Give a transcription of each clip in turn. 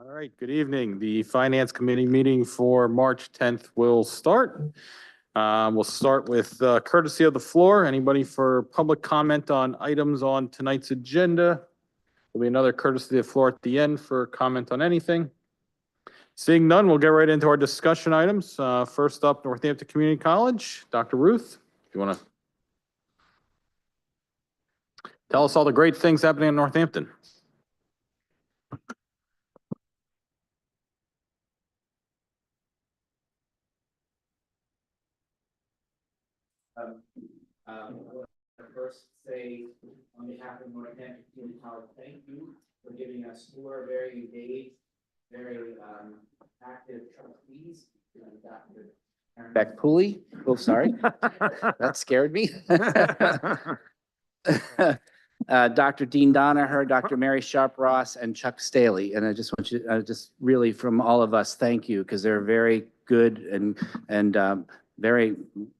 All right, good evening. The Finance Committee meeting for March 10th will start. We'll start with courtesy of the floor. Anybody for public comment on items on tonight's agenda? There'll be another courtesy of the floor at the end for comment on anything. Seeing none, we'll get right into our discussion items. First up, Northampton Community College. Dr. Ruth, if you want to tell us all the great things happening in Northampton. First, say on behalf of Northampton Community College, thank you for giving us 4 very engaged, very active trustees. Dr. Beck Pooley. Oh, sorry, that scared me. Dr. Dean Donaher, Dr. Mary Sharp Ross, and Chuck Staley. And I just want you, just really from all of us, thank you, because they're very good and very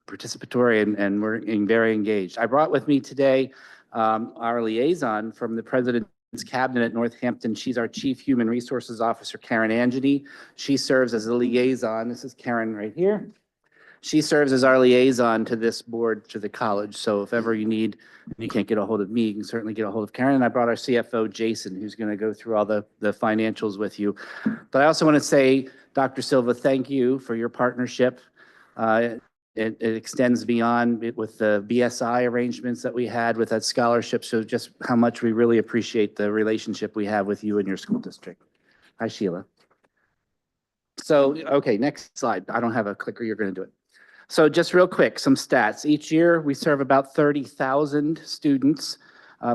participatory and we're very engaged. I brought with me today our liaison from the President's Cabinet at Northampton. She's our Chief Human Resources Officer, Karen Angeny. She serves as a liaison. This is Karen right here. She serves as our liaison to this board, to the college. So if ever you need, you can't get a hold of me, you can certainly get a hold of Karen. And I brought our CFO, Jason, who's going to go through all the financials with you. But I also want to say, Dr. Silva, thank you for your partnership. It extends beyond it with the BSI arrangements that we had with that scholarship. So just how much we really appreciate the relationship we have with you and your school district. Hi, Sheila. So, okay, next slide. I don't have a clicker. You're going to do it. So just real quick, some stats. Each year we serve about 30,000 students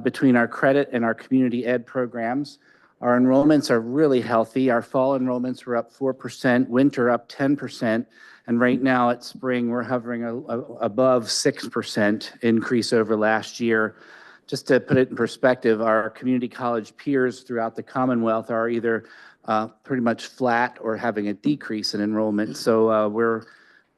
between our credit and our community ed programs. Our enrollments are really healthy. Our fall enrollments were up 4%, winter up 10%, and right now at spring we're hovering above 6% increase over last year. Just to put it in perspective, our community college peers throughout the Commonwealth are either pretty much flat or having a decrease in enrollment. So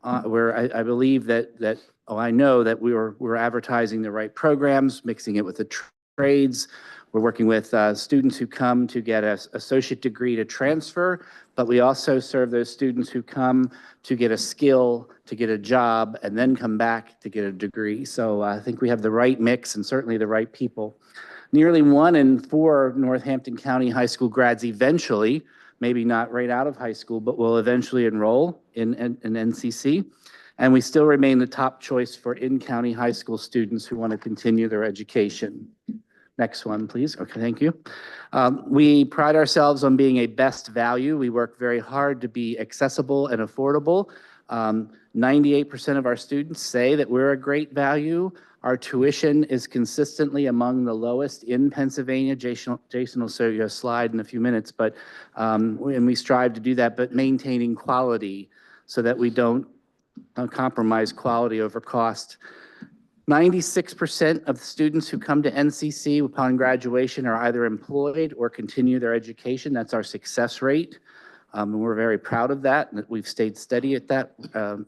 I believe that I know that we're advertising the right programs, mixing it with the trades. We're working with students who come to get an associate degree to transfer, but we also serve those students who come to get a skill, to get a job, and then come back to get a degree. So I think we have the right mix and certainly the right people. Nearly 1 in 4 Northampton County high school grads eventually, maybe not right out of high school, but will eventually enroll in NCC. And we still remain the top choice for in-county high school students who want to continue their education. Next one, please. Okay, thank you. We pride ourselves on being a best value. We work very hard to be accessible and affordable. 98% of our students say that we're a great value. Our tuition is consistently among the lowest in Pennsylvania. Jason will show you a slide in a few minutes, but and we strive to do that, but maintaining quality so that we don't compromise quality over cost. 96% of the students who come to NCC upon graduation are either employed or continue their education. That's our success rate. And we're very proud of that, and that we've stayed steady at that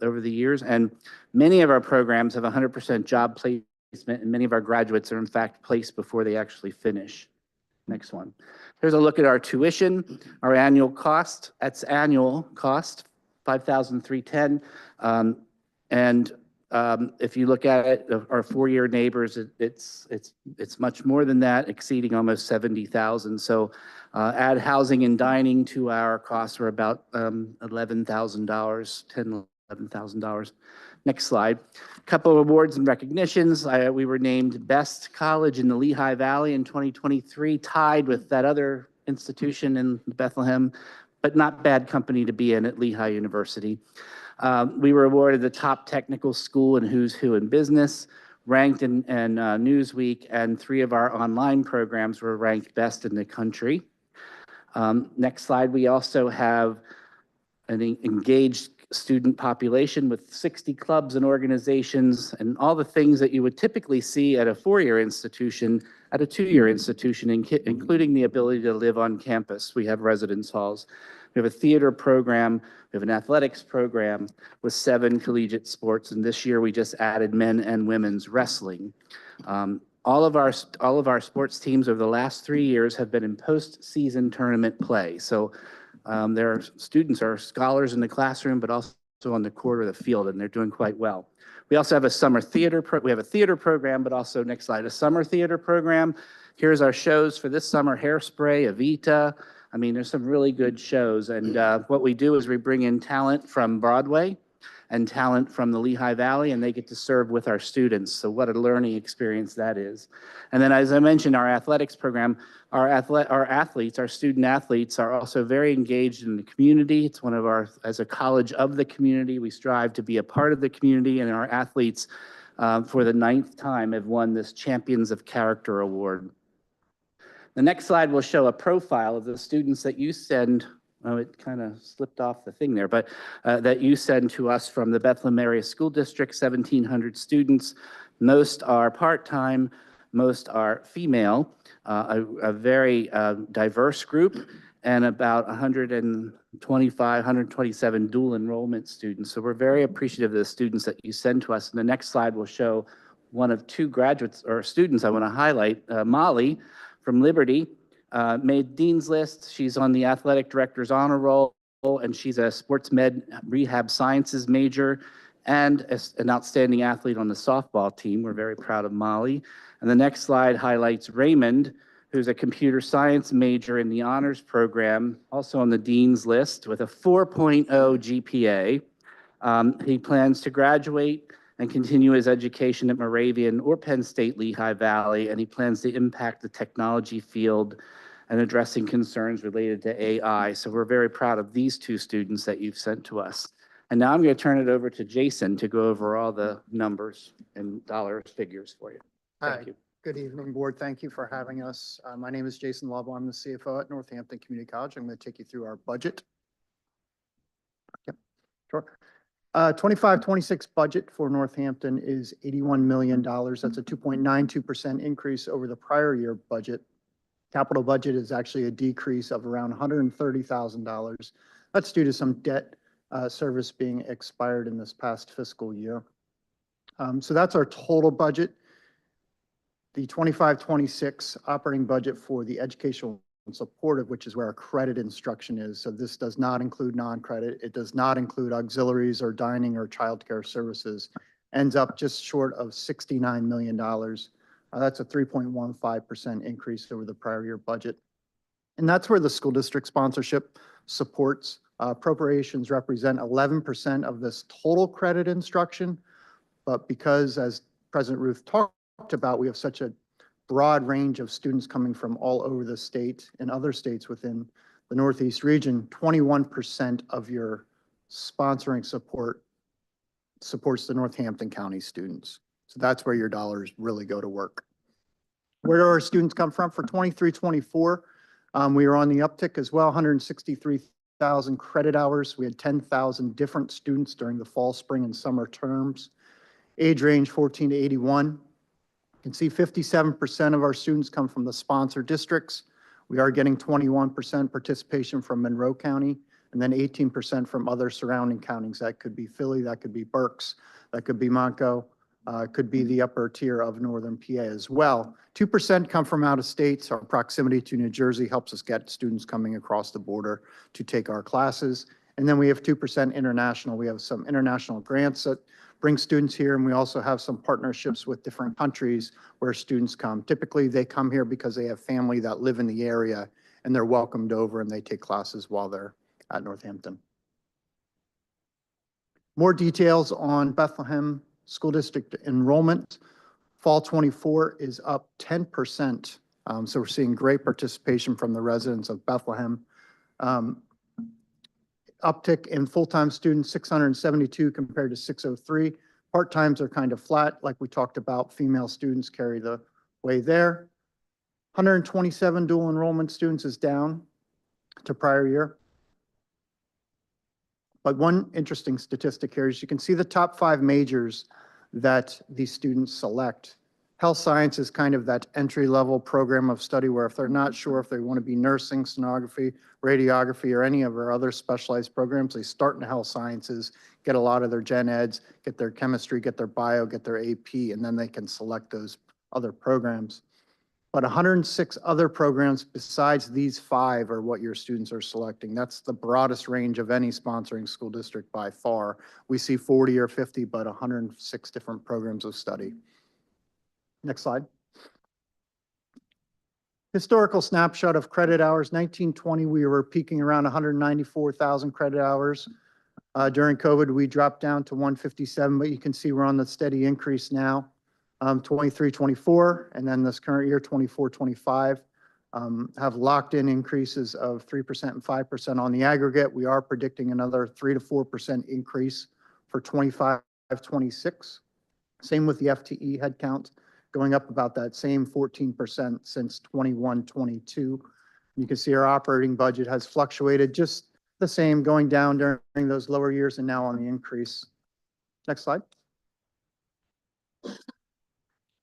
over the years. And many of our programs have 100% job placement, and many of our graduates are in fact placed before they actually finish. Next one. Here's a look at our tuition, our annual cost. That's annual cost, $5,310. If you look at it, our 4-year neighbors, it's much more than that, exceeding almost $70,000. So add housing and dining to our costs are about $11,000, $11,000. Next slide. A couple of awards and recognitions. We were named Best College in the Lehigh Valley in 2023, tied with that other institution in Bethlehem, but not bad company to be in at Lehigh University. We were awarded the top technical school in Who's Who in Business, ranked in Newsweek, and 3 of our online programs were ranked best in the country. Next slide, we also have an engaged student population with 60 clubs and organizations and all the things that you would typically see at a 4-year institution, at a 2-year institution, including the ability to live on campus. We have residence halls. We have a theater program. We have an athletics program with 7 collegiate sports. And this year we just added men and women's wrestling. all of our sports teams over the last 3 years have been in postseason tournament play. So their students are scholars in the classroom, but also on the court or the field, and they're doing quite well. We also have a summer theater, we have a theater program, but also, next slide, a summer theater program. Here's our shows for this summer: Hairspray, Evita. I mean, there's some really good shows. And what we do is we bring in talent from Broadway and talent from the Lehigh Valley, and they get to serve with our students. So what a learning experience that is. And then, as I mentioned, our athletics program, our athletes, our student athletes are also very engaged in the community. It's one of our, as a college of the community, we strive to be a part of the community, and our athletes for the 9th time have won this Champions of Character Award. The next slide will show a profile of the students that you send. Oh, it kind of slipped off the thing there, but that you send to us from the Bethlehem Area School District, 1,700 students. Most are part-time, most are female, a very diverse group, and about 125, 127 dual enrollment students. So we're very appreciative of the students that you send to us. And the next slide will show one of 2 graduates or students I want to highlight, Molly from Liberty. Made Dean's List. She's on the athletic director's honor roll, and she's a sports med rehab sciences major and an outstanding athlete on the softball team. We're very proud of Molly. And the next slide highlights Raymond, who's a computer science major in the honors program, also on the Dean's List with a 4.0 GPA. He plans to graduate and continue his education at Moravian or Penn State Lehigh Valley, and he plans to impact the technology field and addressing concerns related to AI. So we're very proud of these 2 students that you've sent to us. And now I'm going to turn it over to Jason to go over all the numbers and dollars figures for you. Thank you. Good evening, board. Thank you for having us. My name is Jason Lovell. I'm the CFO at Northampton Community College. I'm going to take you through our budget. Yep, sure. 25-26 budget for Northampton is $81 million. That's a 2.92% increase over the prior year budget. Capital budget is actually a decrease of around $130,000. That's due to some debt service being expired in this past fiscal year. So that's our total budget. The 25-26 operating budget for the educational and supportive, which is where our credit instruction is. So this does not include non-credit. It does not include auxiliaries or dining or childcare services. Ends up just short of $69 million. That's a 3.15% increase over the prior year budget. And that's where the school district sponsorship supports. Appropriations represent 11% of this total credit instruction. But because, as President Ruth talked about, we have such a broad range of students coming from all over the state and other states within the Northeast region, 21% of your sponsoring support supports the Northampton County students. So that's where your dollars really go to work. Where do our students come from for 23-24? We are on the uptick as well, 163,000 credit hours. We had 10,000 different students during the fall, spring, and summer terms. Age range 14 to 81. You can see 57% of our students come from the sponsor districts. We are getting 21% participation from Monroe County, and then 18% from other surrounding counties. That could be Philly, that could be Berks, that could be Montco, could be the upper tier of Northern PA as well. 2% come from out of states. Our proximity to New Jersey helps us get students coming across the border to take our classes. And then we have 2% international. We have some international grants that bring students here, and we also have some partnerships with different countries where students come. Typically, they come here because they have family that live in the area, and they're welcomed over and they take classes while they're at Northampton. More details on Bethlehem School District enrollment. Fall 24 is up 10%. So we're seeing great participation from the residents of Bethlehem. Uptick in full-time students, 672 compared to 603. Part-times are kind of flat, like we talked about. Female students carry the way there. 127 dual enrollment students is down to prior year. But one interesting statistic here is you can see the top 5 majors that these students select. Health science is kind of that entry-level program of study where if they're not sure if they want to be nursing, sonography, radiography, or any of our other specialized programs, they start in health sciences, get a lot of their gen eds, get their chemistry, get their bio, get their AP, and then they can select those other programs. But 106 other programs besides these 5 are what your students are selecting. That's the broadest range of any sponsoring school district by far. We see 40 or 50, but 106 different programs of study. Next slide. Historical snapshot of credit hours. 1920, we were peaking around 194,000 credit hours. During COVID, we dropped down to 157, but you can see we're on the steady increase now. 23, 24, and then this current year, 24, 25, have locked in increases of 3% and 5% on the aggregate. We are predicting another 3 to 4% increase for 25, 26. Same with the FTE headcount, going up about that same 14% since 21, 22. You can see our operating budget has fluctuated just the same, going down during those lower years and now on the increase. Next slide.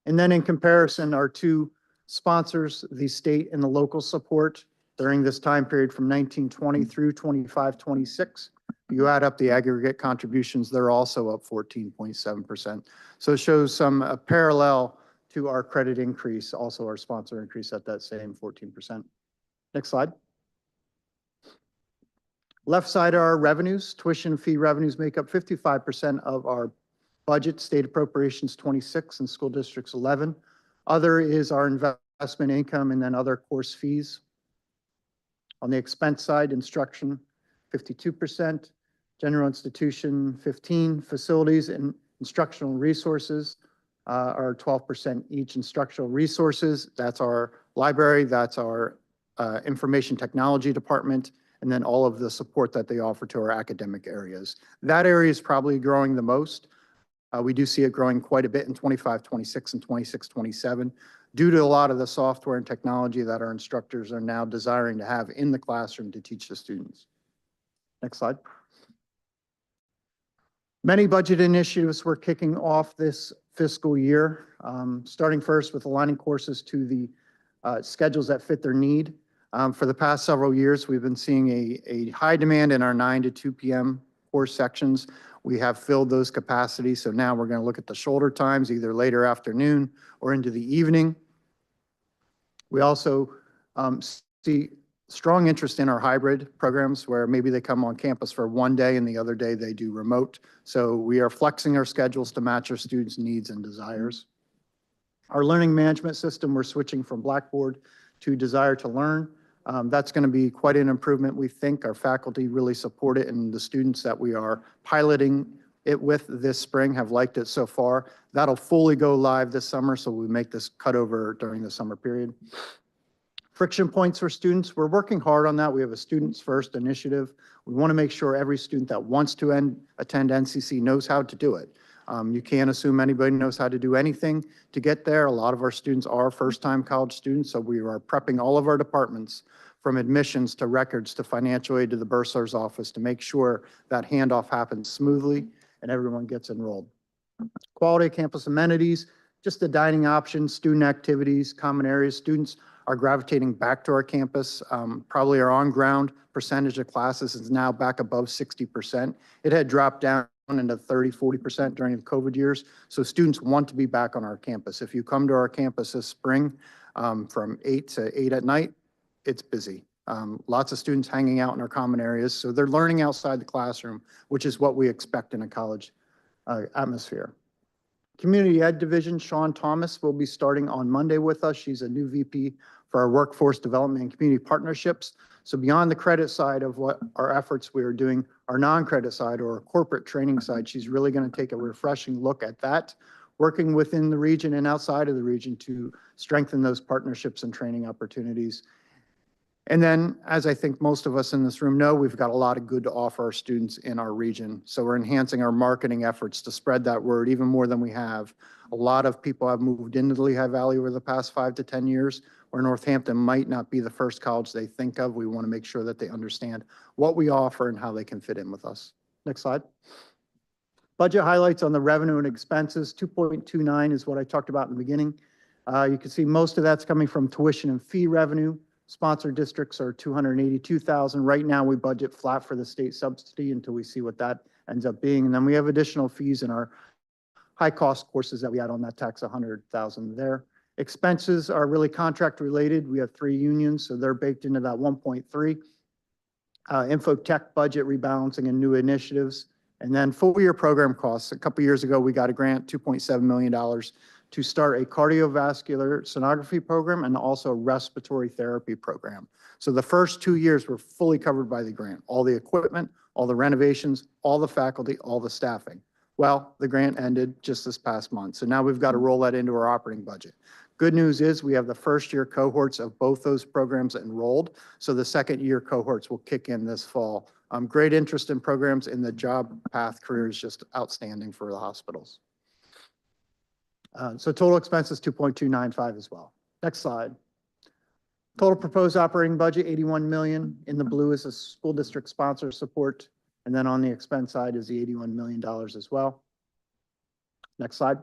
And then in comparison, our 2 sponsors, the state and the local support during this time period from 1920 through 25, 26. You add up the aggregate contributions, they're also up 14.7%. So it shows some parallel to our credit increase, also our sponsor increase at that same 14%. Next slide. Left side are our revenues. Tuition fee revenues make up 55% of our budget, state appropriations 26 and school districts 11. Other is our investment income and then other course fees. On the expense side, instruction 52%, general institution 15%, facilities and instructional resources are 12% each. Instructional resources, that's our library, that's our information technology department, and then all of the support that they offer to our academic areas. That area is probably growing the most. We do see it growing quite a bit in 25, 26, and 26, 27 due to a lot of the software and technology that our instructors are now desiring to have in the classroom to teach the students. Next slide. Many budget initiatives we're kicking off this fiscal year, starting first with aligning courses to the schedules that fit their need. For the past several years, we've been seeing a high demand in our 9 to 2 p.m. course sections. We have filled those capacities, so now we're going to look at the shoulder times, either later afternoon or into the evening. We also see strong interest in our hybrid programs where maybe they come on campus for one day and the other day they do remote. So we are flexing our schedules to match our students' needs and desires. Our learning management system, we're switching from Blackboard to Desire to Learn. That's going to be quite an improvement. We think our faculty really support it, and the students that we are piloting it with this spring have liked it so far. That'll fully go live this summer, so we make this cutover during the summer period. Friction points for students, we're working hard on that. We have a Students First initiative. We want to make sure every student that wants to attend NCC knows how to do it. You can't assume anybody knows how to do anything to get there. A lot of our students are first-time college students, so we are prepping all of our departments from admissions to records to financial aid to the bursar's office to make sure that handoff happens smoothly and everyone gets enrolled. Quality campus amenities, just the dining options, student activities, common areas. Students are gravitating back to our campus. Probably our on-ground percentage of classes is now back above 60%. It had dropped down into 30, 40% during the COVID years. So students want to be back on our campus. If you come to our campus this spring from 8 to 8 at night, it's busy. Lots of students hanging out in our common areas. So they're learning outside the classroom, which is what we expect in a college atmosphere. Community Ed Division, Sean Thomas will be starting on Monday with us. She's a new VP for our workforce development and community partnerships. So beyond the credit side of what our efforts we are doing, our non-credit side or our corporate training side, she's really going to take a refreshing look at that, working within the region and outside of the region to strengthen those partnerships and training opportunities. And then, as I think most of us in this room know, we've got a lot of good to offer our students in our region. So we're enhancing our marketing efforts to spread that word even more than we have. A lot of people have moved into the Lehigh Valley over the past 5 to 10 years, where Northampton might not be the first college they think of. We want to make sure that they understand what we offer and how they can fit in with us. Next slide. Budget highlights on the revenue and expenses. 2.29 is what I talked about in the beginning. You can see most of that's coming from tuition and fee revenue. Sponsored districts are $282,000. Right now, we budget flat for the state subsidy until we see what that ends up being. And then we have additional fees in our high-cost courses that we add on that tax, $100,000 there. Expenses are really contract related. We have 3 unions, so they're baked into that 1.3. Infotech budget rebalancing and new initiatives. And then full year program costs. A couple years ago, we got a grant, $2.7 million to start a cardiovascular sonography program and also a respiratory therapy program. So the first 2 years were fully covered by the grant, all the equipment, all the renovations, all the faculty, all the staffing. Well, the grant ended just this past month. So now we've got to roll that into our operating budget. Good news is we have the first year cohorts of both those programs enrolled. So the second year cohorts will kick in this fall. Great interest in programs, and the job path career is just outstanding for the hospitals. So total expenses 2.295 as well. Next slide. Total proposed operating budget 81 million. In the blue is the school district sponsor support. And then on the expense side is the $81 million as well. Next slide.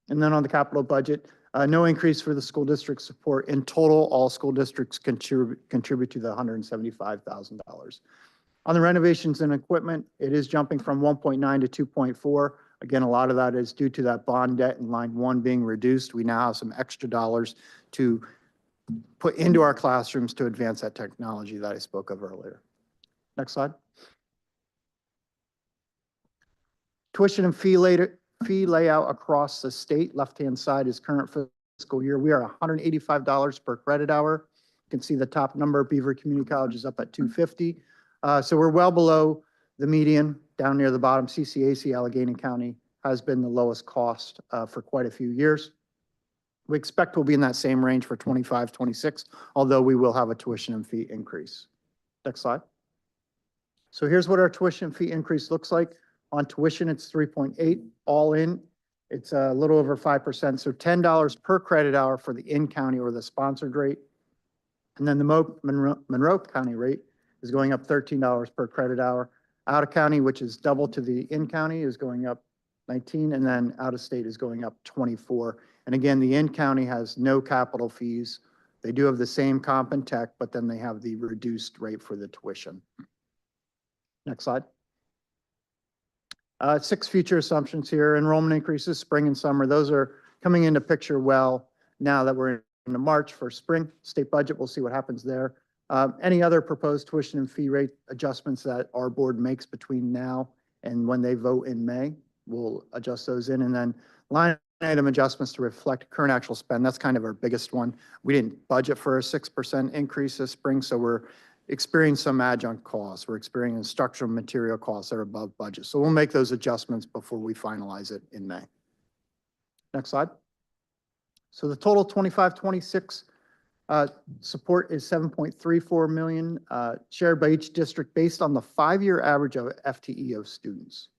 And then on the capital budget, no increase for the school district support. In total, all school districts contribute to the $175,000. On the renovations and equipment, it is jumping from 1.9 to 2.4. Again, a lot of that is due to that bond debt in line 1 being reduced. We now have some extra dollars to put into our classrooms to advance that technology that I spoke of earlier. Next slide. Tuition and fee layout across the state. Left-hand side is current fiscal year. We are $185 per credit hour. You can see the top number, Beaver Community College is up at $250. So we're well below the median. Down near the bottom, CCAC Allegheny County has been the lowest cost for quite a few years. We expect we'll be in that same range for 25, 26, although we will have a tuition and fee increase. Next slide. So here's what our tuition fee increase looks like. On tuition, it's 3.8. All in, it's a little over 5%. So $10 per credit hour for the in-county or the sponsored rate. And then the Monroe County rate is going up $13 per credit hour. Out of county, which is double to the in-county, is going up 19, and then out of state is going up 24. And again, the in-county has no capital fees. They do have the same comp and tech, but then they have the reduced rate for the tuition. Next slide. 6 future assumptions here. Enrollment increases, spring and summer. Those are coming into picture well now that we're into March for spring. State budget, we'll see what happens there. Any other proposed tuition and fee rate adjustments that our board makes between now and when they vote in May, we'll adjust those in. And then line item adjustments to reflect current actual spend. That's kind of our biggest one. We didn't budget for a 6% increase this spring, so we're experiencing some adjunct costs. We're experiencing structural material costs that are above budget. So we'll make those adjustments before we finalize it in May. Next slide. So the total 25-26 support is 7.34 million shared by each district based on the 5-year average of FTE of students.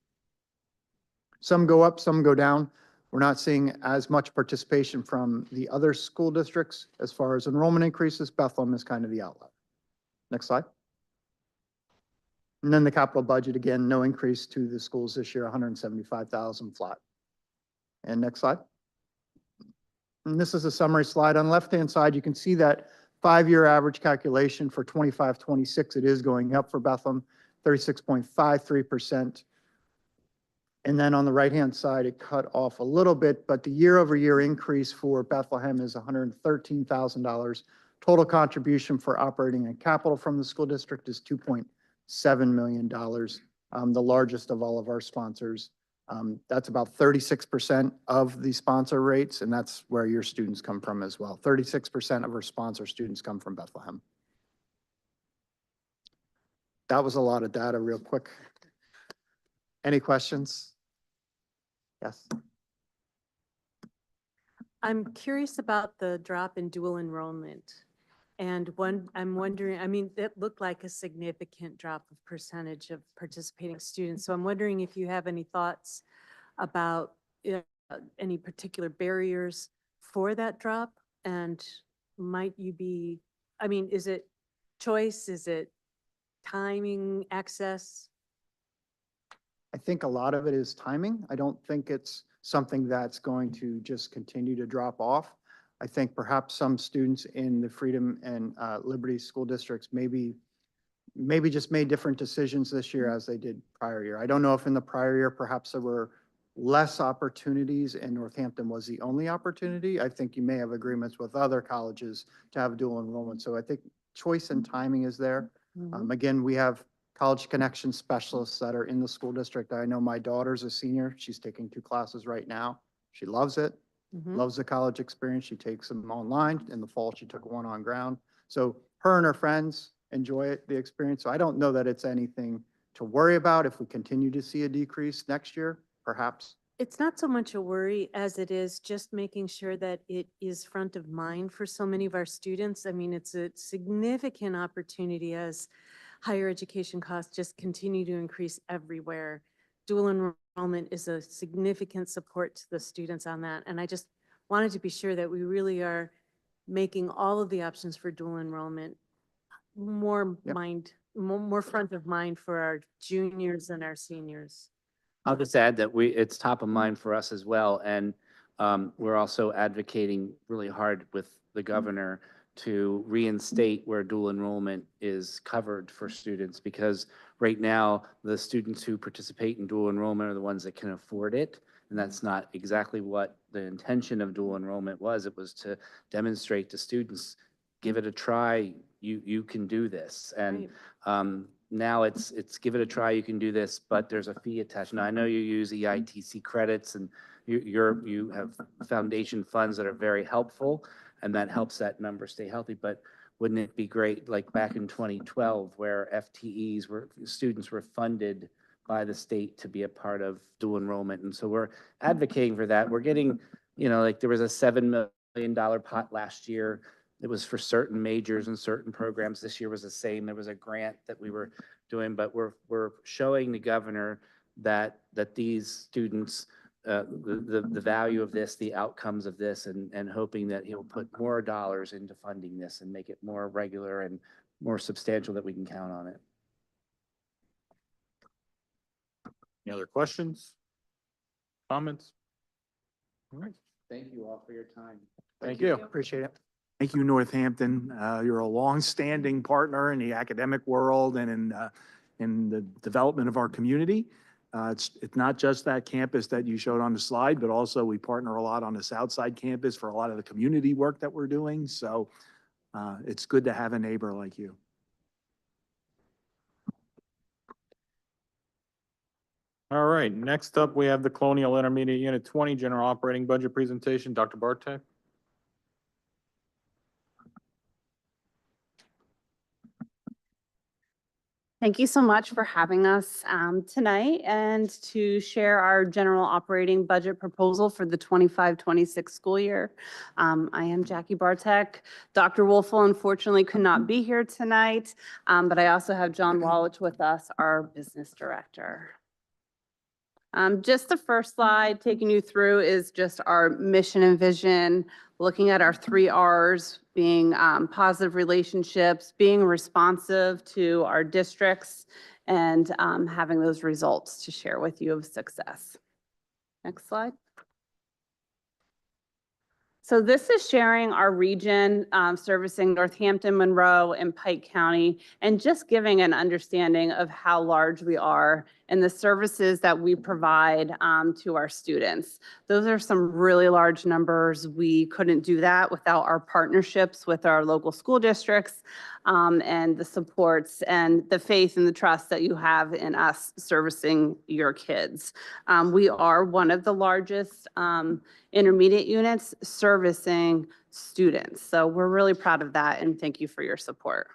Some go up, some go down. We're not seeing as much participation from the other school districts as far as enrollment increases. Bethlehem is kind of the outlier. Next slide. And then the capital budget, again, no increase to the schools this year, 175,000 flat. And next slide. And this is a summary slide. On the left-hand side, you can see that 5-year average calculation for 25-26. It is going up for Bethlehem, 36.53%. And then on the right-hand side, it cut off a little bit, but the year-over-year increase for Bethlehem is $113,000. Total contribution for operating and capital from the school district is $2.7 million, the largest of all of our sponsors. That's about 36% of the sponsor rates, and that's where your students come from as well. 36% of our sponsor students come from Bethlehem. That was a lot of data real quick. Any questions? Yes. I'm curious about the drop in dual enrollment. And I'm wondering, I mean, that looked like a significant drop of percentage of participating students. So I'm wondering if you have any thoughts about any particular barriers for that drop? And might you be, I mean, is it choice? Is it timing, access? I think a lot of it is timing. I don't think it's something that's going to just continue to drop off. I think perhaps some students in the Freedom and Liberty school districts maybe just made different decisions this year as they did prior year. I don't know if in the prior year perhaps there were less opportunities and Northampton was the only opportunity. I think you may have agreements with other colleges to have dual enrollment. So I think choice and timing is there. Mhm. Again, we have college connection specialists that are in the school district. I know my daughter's a senior. She's taking 2 classes right now. She loves it, Mhm. loves the college experience. She takes them online. In the fall, she took one on ground. So her and her friends enjoy it, the experience. So I don't know that it's anything to worry about. If we continue to see a decrease next year, perhaps. It's not so much a worry as it is just making sure that it is front of mind for so many of our students. I mean, it's a significant opportunity as higher education costs just continue to increase everywhere. Dual enrollment is a significant support to the students on that. And I just wanted to be sure that we really are making all of the options for dual enrollment more Yep. more front of mind for our juniors and our seniors. I'll just add that it's top of mind for us as well. And we're also advocating really hard with the governor to reinstate where dual enrollment is covered for students, because right now, the students who participate in dual enrollment are the ones that can afford it. And that's not exactly what the intention of dual enrollment was. It was to demonstrate to students, give it a try, you can do this. And Right. now it's give it a try, you can do this, but there's a fee attached. Now, I know you use EITC credits and you have foundation funds that are very helpful, and that helps that number stay healthy. But wouldn't it be great, like back in 2012, where students were funded by the state to be a part of dual enrollment? And so we're advocating for that. We're getting, like there was a $7 million pot last year. It was for certain majors and certain programs. This year was the same. There was a grant that we were doing, but we're showing the governor that these students, the value of this, the outcomes of this, and hoping that he'll put more dollars into funding this and make it more regular and more substantial, that we can count on it. Any other questions? Comments? All right, Thank you all for your time. thank you. Appreciate it. Thank you, Northampton. You're a long-standing partner in the academic world and in the development of our community. It's not just that campus that you showed on the slide, but also we partner a lot on the Southside campus for a lot of the community work that we're doing. So it's good to have a neighbor like you. All right, next up, we have the Colonial Intermediate Unit 20 General Operating Budget Presentation. Dr. Bartek? Thank you so much for having us tonight and to share our general operating budget proposal for the 25-26 school year. I am Jackie Bartek. Dr. Wolfel unfortunately could not be here tonight, but I also have John Wallich with us, our business director. Just the first slide taking you through is just our mission and vision, looking at our 3 R's, being positive relationships, being responsive to our districts, and having those results to share with you of success. Next slide. So this is sharing our region servicing Northampton, Monroe, and Pike County, and just giving an understanding of how large we are and the services that we provide to our students. Those are some really large numbers. We couldn't do that without our partnerships with our local school districts and the supports and the faith and the trust that you have in us servicing your kids. We are one of the largest intermediate units servicing students. So we're really proud of that, and thank you for your support.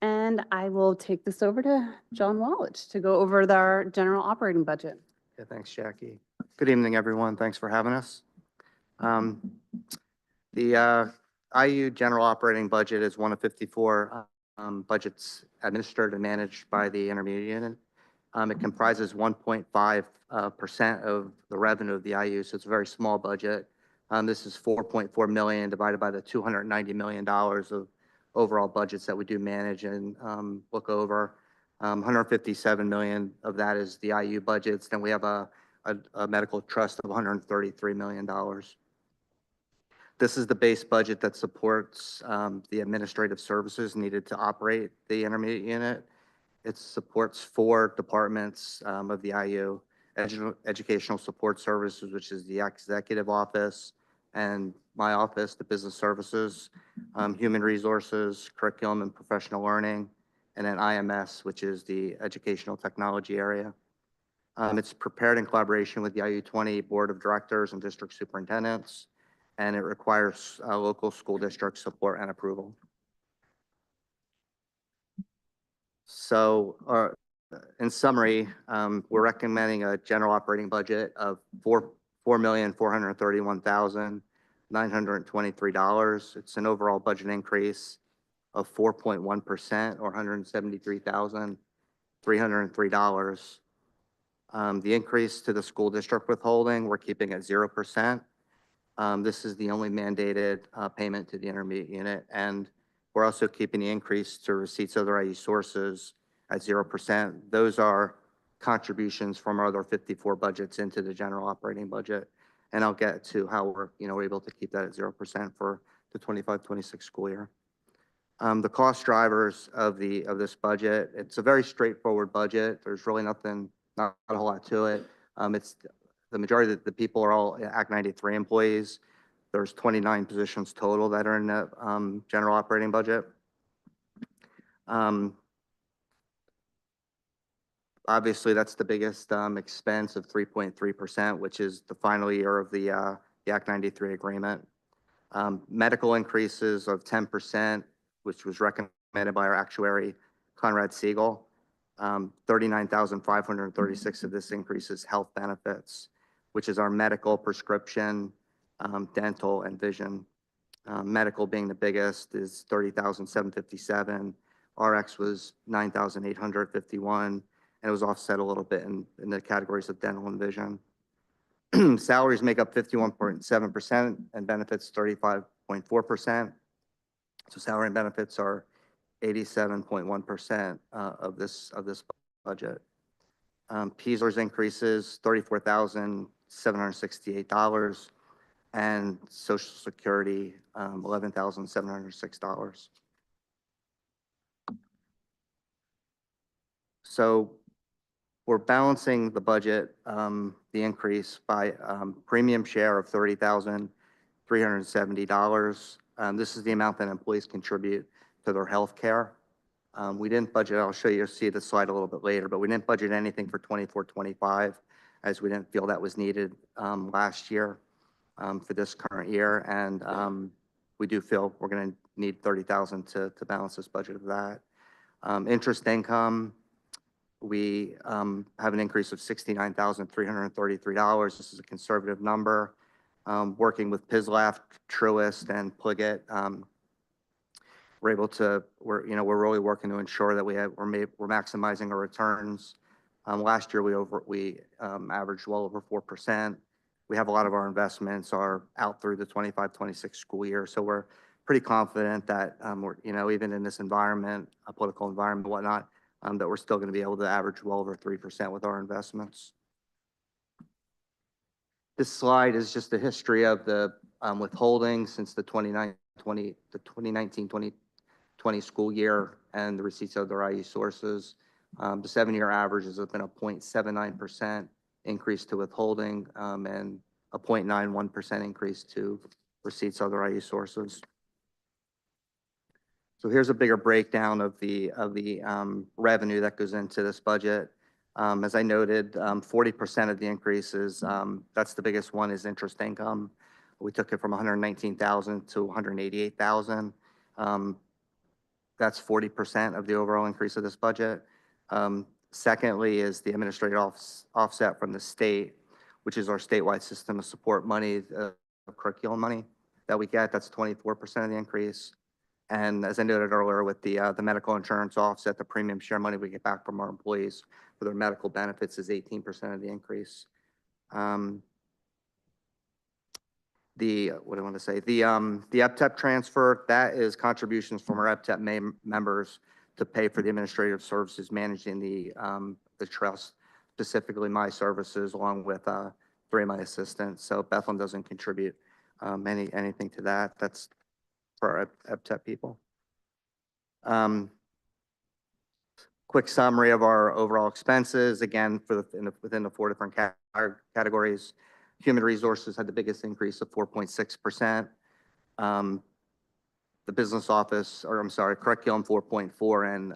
And I will take this over to John Wallich to go over our general operating budget. Yeah, thanks, Jackie. Good evening, everyone. Thanks for having us. The IU general operating budget is one of 54 budgets administered and managed by the intermediate unit. It comprises 1.5% of the revenue of the IU, so it's a very small budget. This is 4.4 million divided by the $290 million of overall budgets that we do manage and look over. 157 million of that is the IU budgets. Then we have a medical trust of $133 million. This is the base budget that supports the administrative services needed to operate the intermediate unit. It supports 4 departments of the IU. educational support services, which is the executive office, and my office, the business services, human resources, curriculum and professional learning, and then IMS, which is the educational technology area. It's prepared in collaboration with the IU20 Board of Directors and District Superintendents, and it requires local school district support and approval. So in summary, we're recommending a general operating budget of $4,431,923. It's an overall budget increase of 4.1% or $173,303. The increase to the school district withholding, we're keeping at 0%. This is the only mandated payment to the intermediate unit. And we're also keeping the increase to receipts of other IU sources at 0%. Those are contributions from our other 54 budgets into the general operating budget. And I'll get to how we're able to keep that at 0% for the 25-26 school year. The cost drivers of this budget, it's a very straightforward budget. There's really not a whole lot to it. It's the majority of the people are all Act 93 employees. There's 29 positions total that are in the general operating budget. Obviously, that's the biggest expense of 3.3%, which is the final year of the Act 93 agreement. Medical increases of 10%, which was recommended by our actuary, Conrad Siegel. 39,536 of this increase is health benefits, which is our medical, prescription, dental, and vision. Medical being the biggest is 30,757. RX was 9,851, and it was offset a little bit in the categories of dental and vision. Salaries make up 51.7% and benefits 35.4%. So salary and benefits are 87.1% of this budget. PSERS increases $34,768, and Social Security $11,706. So we're balancing the budget, the increase by premium share of $30,370. This is the amount that employees contribute to their health care. We didn't budget, I'll show you, see the slide a little bit later, but we didn't budget anything for 24-25 as we didn't feel that was needed last year for this current year. And we do feel we're going to need 30,000 to balance this budget of that. Interest income, we have an increase of $69,333. This is a conservative number. Working with PISLAF, Truist, and Pliget, we're really working to ensure that we're maximizing our returns. Last year we averaged well over 4%. We have a lot of our investments are out through the 25-26 school year, so we're pretty confident that we're even in this environment, a political environment, and whatnot, that we're still going to be able to average well over 3% with our investments. This slide is just a history of the withholding since the 2019-2020 school year and the receipts of their IU sources. The 7-year average has been a 0.79% increase to withholding and a 0.91% increase to receipts of their IU sources. So here's a bigger breakdown of the revenue that goes into this budget. As I noted, 40% of the increases, that's the biggest one, is interest income. We took it from 119,000 to 188,000. That's 40% of the overall increase of this budget. Secondly is the administrative offset from the state, which is our statewide system of support money, curriculum money that we get. That's 24% of the increase. And as I noted earlier, with the medical insurance offset, the premium share money we get back from our employees for their medical benefits is 18% of the increase. What do I want to say? The EPTEP transfer, that is contributions from our EPTEP members to pay for the administrative services managing the trust, specifically my services, along with 3 of my assistants. So Bethlehem doesn't contribute anything to that. That's for our EPTEP people. quick summary of our overall expenses, again, within the 4 different categories. Human resources had the biggest increase of 4.6%. The business office, or I'm sorry, curriculum 4.4, and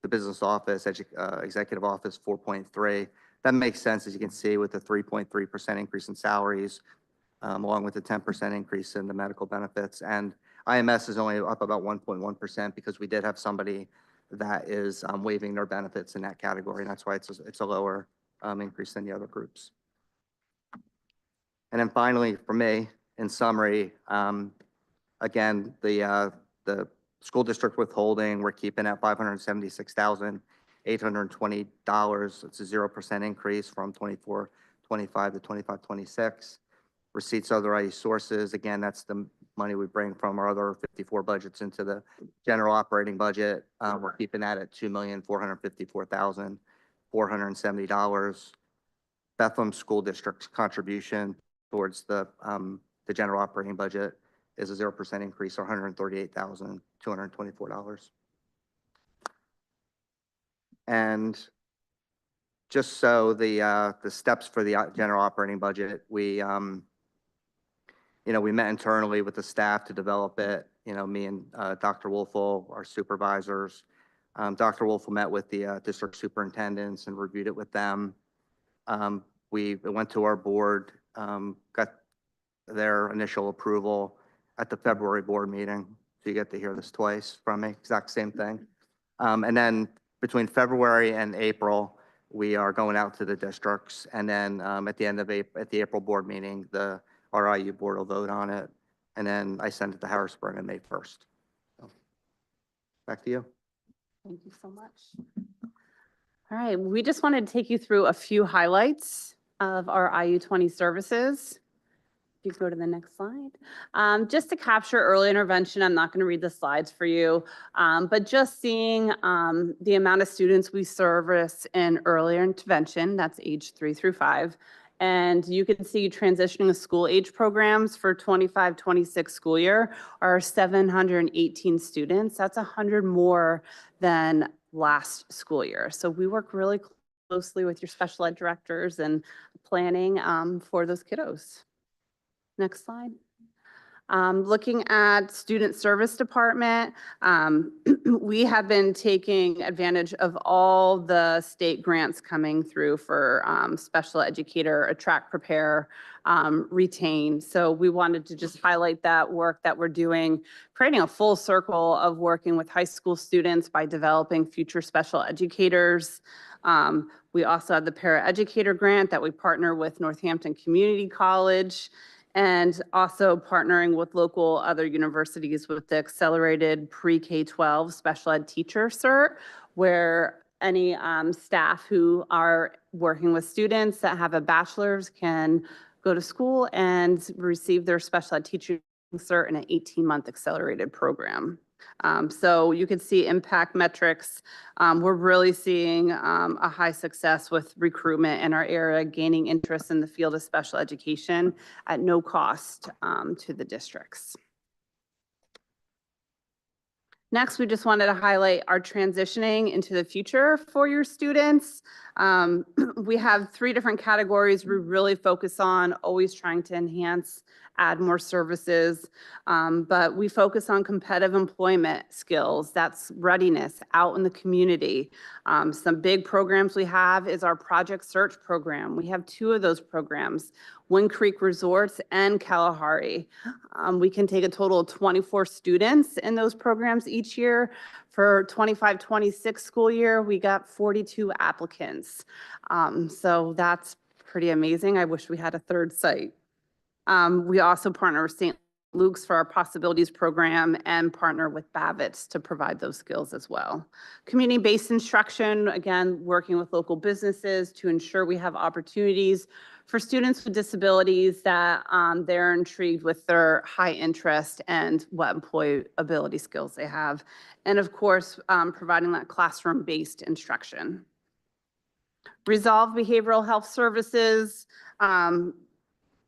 the business office, executive office 4.3. That makes sense, as you can see, with the 3.3% increase in salaries, along with the 10% increase in the medical benefits. And IMS is only up about 1.1% because we did have somebody that is waiving their benefits in that category. And that's why it's a lower increase than the other groups. And then finally, for me, in summary, again, the school district withholding, we're keeping at $576,820. It's a 0% increase from 24-25 to 25-26. Receipts other IE sources, again, that's the money we bring from our other 54 budgets into the general operating budget. We're keeping that at $2,454,470. Bethlehem School District's contribution towards the general operating budget is a 0% increase, or $138,224. And just so the steps for the general operating budget, we we met internally with the staff to develop it. Me and Dr. Wolfel, our supervisors. Dr. Wolfel met with the district superintendents and reviewed it with them. We went to our board, got their initial approval at the February board meeting. So you get to hear this twice from me, exact same thing. And then between February and April, we are going out to the districts. And then at the April board meeting, the RIU board will vote on it. And then I send it to Harrisburg on May 1st. So, back to you. Thank you so much. All right, we just wanted to take you through a few highlights of our IU20 services. If you go to the next slide. Just to capture early intervention, I'm not going to read the slides for you, but just seeing the amount of students we service in early intervention, that's age 3 through 5. And you can see transitioning to school age programs for 25-26 school year are 718 students. That's 100 more than last school year. So we work really closely with your special ed directors and planning for those kiddos. Next slide. Looking at student service department, we have been taking advantage of all the state grants coming through for special educator, attract, prepare, retain. So we wanted to just highlight that work that we're doing, creating a full circle of working with high school students by developing future special educators. We also have the paraeducator grant that we partner with Northampton Community College, and also partnering with local other universities with the accelerated pre-K-12 special ed teacher cert, where any staff who are working with students that have a bachelor's can go to school and receive their special ed teacher cert in an 18-month accelerated program. So you can see impact metrics. We're really seeing a high success with recruitment in our area, gaining interest in the field of special education at no cost to the districts. Next, we just wanted to highlight our transitioning into the future for your students. We have 3 different categories we really focus on, always trying to enhance, add more services, but we focus on competitive employment skills. That's readiness out in the community. Some big programs we have is our Project Search program. We have 2 of those programs, Wind Creek Resorts and Kalahari. We can take a total of 24 students in those programs each year. For 25-26 school year, we got 42 applicants. So that's pretty amazing. I wish we had a 3rd site. We also partner with St. Luke's for our Possibilities program and partner with Babbitt's to provide those skills as well. Community-based instruction, again, working with local businesses to ensure we have opportunities for students with disabilities that they're intrigued with their high interest and what employability skills they have. And of course, providing that classroom-based instruction. Resolve Behavioral Health Services.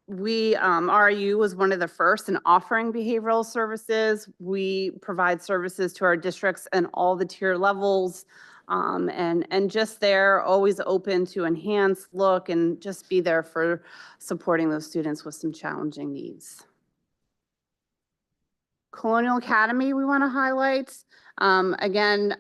RIU was one of the first in offering behavioral services. We provide services to our districts and all the tier levels. And just there, always open to enhance, look, and just be there for supporting those students with some challenging needs. Colonial Academy, we want to highlight. Again,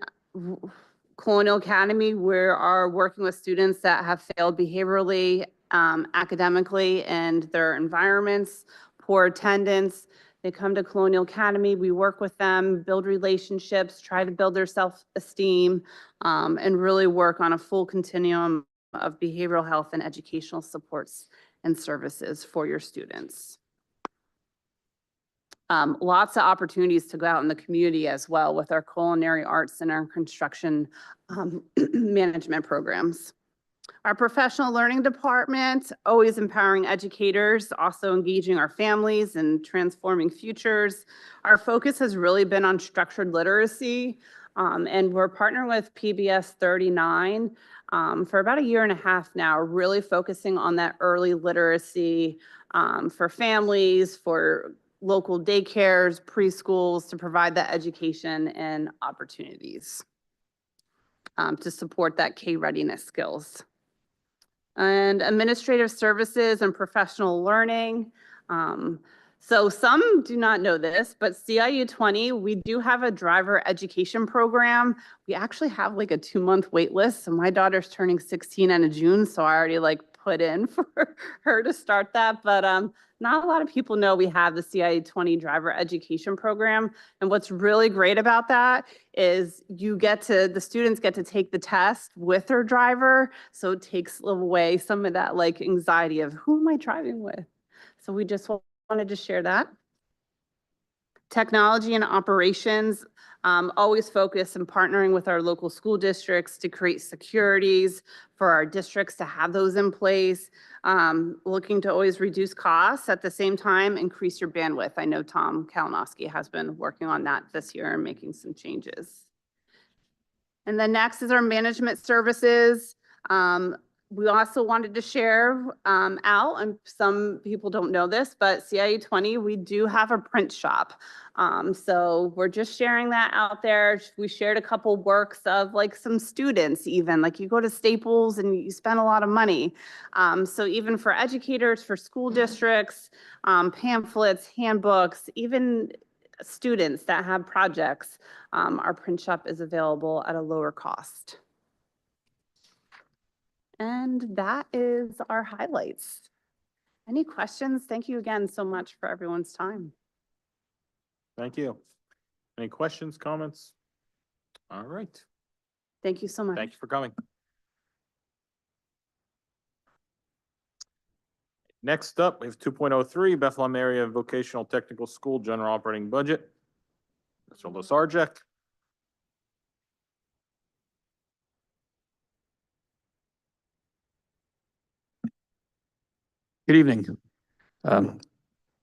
Colonial Academy, we are working with students that have failed behaviorally, academically, and their environments, poor attendance. They come to Colonial Academy, we work with them, build relationships, try to build their self-esteem, and really work on a full continuum of behavioral health and educational supports and services for your students. Lots of opportunities to go out in the community as well with our culinary arts and our construction management programs. Our professional learning department, always empowering educators, also engaging our families and transforming futures. Our focus has really been on structured literacy, and we're partnering with PBS 39 for about 1.5 years now, really focusing on that early literacy for families, for local daycares, preschools, to provide that education and opportunities to support that K readiness skills. And administrative services and professional learning. So some do not know this, but CIU 20, we do have a driver education program. We actually have like a 2-month wait list. So my daughter's turning 16 in June, so I already like put in for her to start that. But not a lot of people know we have the CIU 20 driver education program. And what's really great about that is the students get to take the test with their driver. So it takes away some of that like anxiety of who am I driving with? So we just wanted to share that. Technology and operations, always focus on partnering with our local school districts to create securities for our districts to have those in place. Looking to always reduce costs at the same time, increase your bandwidth. I know Tom Kalinowski has been working on that this year and making some changes. And then next is our management services. We also wanted to share out, and some people don't know this, but CIU 20, we do have a print shop. So we're just sharing that out there. We shared a couple works of like some students even, like you go to Staples and you spend a lot of money. So even for educators, for school districts, pamphlets, handbooks, even students that have projects, our print shop is available at a lower cost. And that is our highlights. Any questions? Thank you again so much for everyone's time. Thank you. Any questions, comments? All right. Thank you so much. Thank you for coming. Next up, we have 2.03 Bethlehem Area Vocational Technical School General Operating Budget. Mr. Losarczyk. Good evening.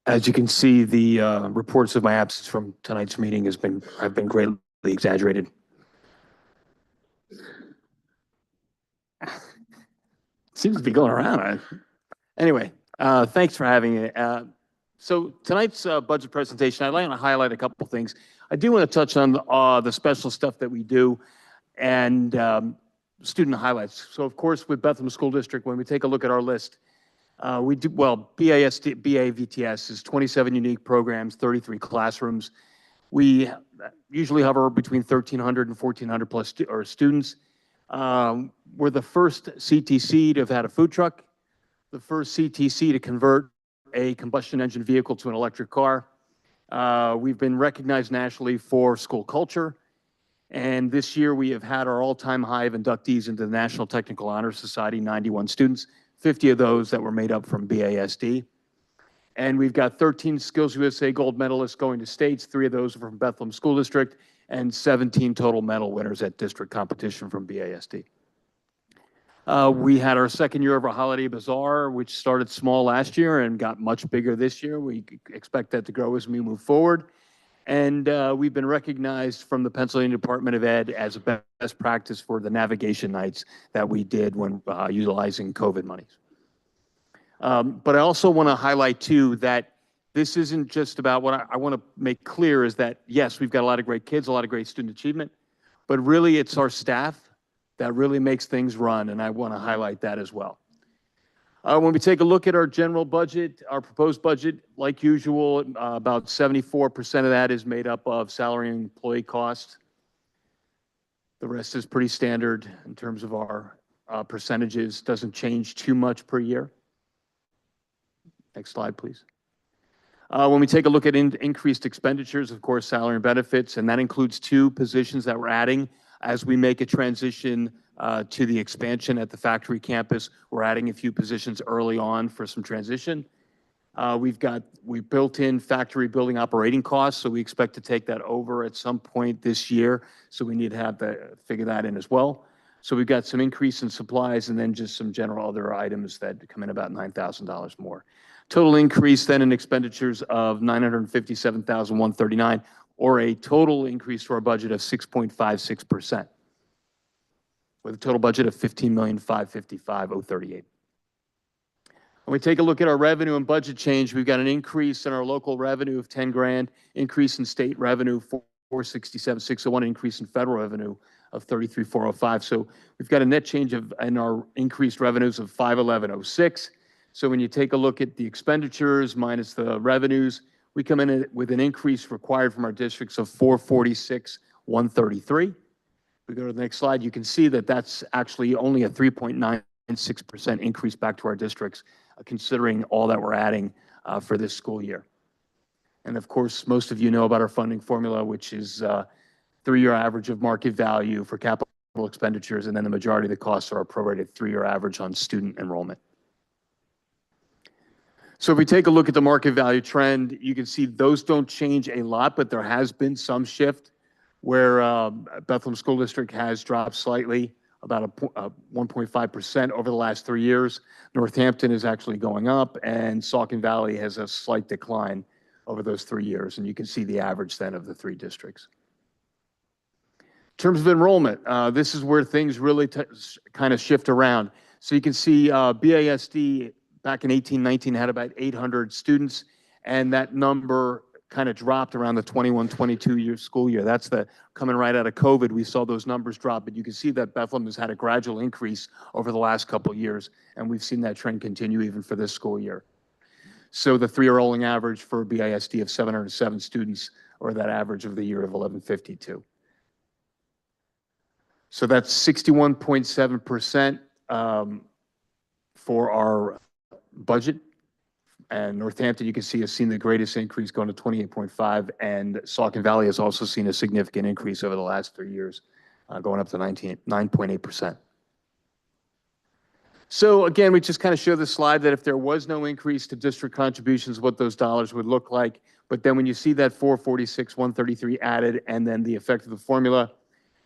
As you can see, the reports of my absence from tonight's meeting have been greatly exaggerated. Seems to be going around. Anyway, thanks for having it. So tonight's budget presentation, I'd like to highlight a couple things. I do want to touch on the special stuff that we do and student highlights. So of course, with Bethlehem School District, when we take a look at our list, we do, well, BASD, BAVTS is 27 unique programs, 33 classrooms. We usually hover between 1,300 and 1,400 plus students. We're the first CTC to have had a food truck, the first CTC to convert a combustion engine vehicle to an electric car. We've been recognized nationally for school culture. And this year we have had our all-time high of inductees into the National Technical Honor Society, 91 students. 50 of those that were made up from BASD. And we've got 13 Skills USA gold medalists going to states. 3 of those are from Bethlehem School District and 17 total medal winners at district competition from BASD. We had our second year of our holiday bazaar, which started small last year and got much bigger this year. We expect that to grow as we move forward. And we've been recognized from the Pennsylvania Department of Ed as a best practice for the navigation nights that we did when utilizing COVID monies. But I also want to highlight too that this isn't just about what I want to make clear is that yes, we've got a lot of great kids, a lot of great student achievement, but really it's our staff that really makes things run, and I want to highlight that as well. When we take a look at our general budget, our proposed budget, like usual, about 74% of that is made up of salary and employee costs. The rest is pretty standard in terms of our percentages, doesn't change too much per year. Next slide, please. When we take a look at increased expenditures, of course, salary and benefits, and that includes 2 positions that we're adding as we make a transition to the expansion at the factory campus. We're adding a few positions early on for some transition. We built in factory building operating costs, so we expect to take that over at some point this year. So we need to figure that in as well. So we've got some increase in supplies and then just some general other items that come in about $9,000 more. Total increase then in expenditures of $957,139, or a total increase to our budget of 6.56%, with a total budget of $15,555,038. When we take a look at our revenue and budget change, we've got an increase in our local revenue of 10 grand, increase in state revenue 467,601, increase in federal revenue of 33,405. So we've got a net change in our increased revenues of 511,06. So when you take a look at the expenditures minus the revenues, we come in with an increase required from our districts of 446,133. We go to the next slide, you can see that that's actually only a 3.96% increase back to our districts, considering all that we're adding for this school year. And of course, most of you know about our funding formula, which is 3-year average of market value for capital expenditures, and then the majority of the costs are a prorated 3-year average on student enrollment. So if we take a look at the market value trend, you can see those don't change a lot, but there has been some shift where Bethlehem School District has dropped slightly, about 1.5% over the last 3 years. Northampton is actually going up, and Saucon Valley has a slight decline over those 3 years, and you can see the average then of the 3 districts. In terms of enrollment, this is where things really kind of shift around. So you can see BASD back in 18-19 had about 800 students, and that number kind of dropped around the 21-22 school year. That's coming right out of COVID. We saw those numbers drop, but you can see that Bethlehem has had a gradual increase over the last couple of years, and we've seen that trend continue even for this school year. So the 3-year rolling average for BISD of 707 students, or that average of the year of 1152. So that's 61.7% for our budget. And Northampton, you can see, has seen the greatest increase, going to 28.5, and Saucon Valley has also seen a significant increase over the last 3 years, going up to 9.8%. So again, we just kind of show this slide that if there was no increase to district contributions, what those dollars would look like. But then when you see that 446,133 added, and then the effect of the formula,